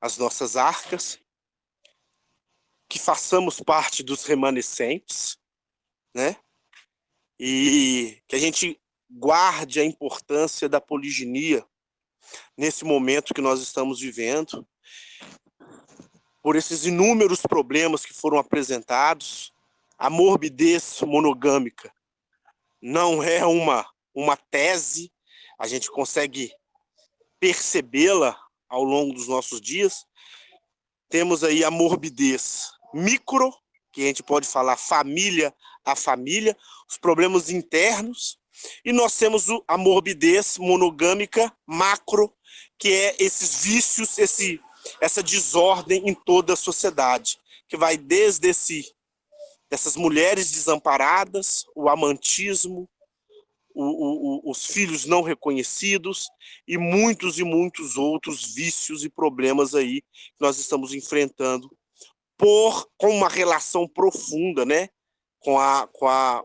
as nossas arcas, que façamos parte dos remanescentes, né? E que a gente guarde a importância da poliginia nesse momento que nós estamos vivendo, por esses inúmeros problemas que foram apresentados. A morbidez monogâmica não é uma tese, a gente consegue percebê-la ao longo dos nossos dias. Temos aí a morbidez micro, que a gente pode falar família a família, os problemas internos, e nós temos a morbidez monogâmica macro, que é esses vícios, essa desordem em toda a sociedade, que vai desde essas mulheres desamparadas, o amantismo, os filhos não reconhecidos e muitos outros vícios e problemas aí que nós estamos enfrentando com uma relação profunda, né, com a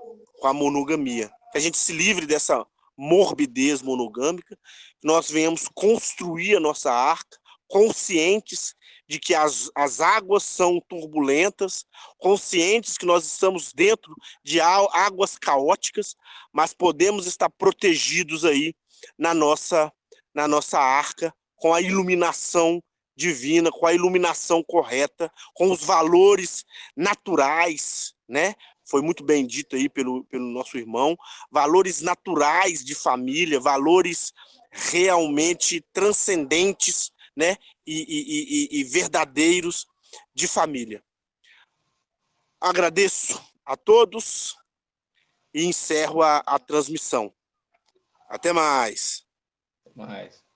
monogamia. Que a gente se livre dessa morbidez monogâmica, que nós venhamos construir a nossa arca, conscientes de que as águas são turbulentas, conscientes que nós estamos dentro de águas caóticas, mas podemos estar protegidos aí na nossa arca, com a iluminação divina, com a iluminação correta, com os valores naturais, né? Foi muito bem dito aí pelo nosso irmão, valores naturais de família, valores realmente transcendentes, né? E verdadeiros de família. Agradeço a todos e encerro a transmissão. Até mais. Mais.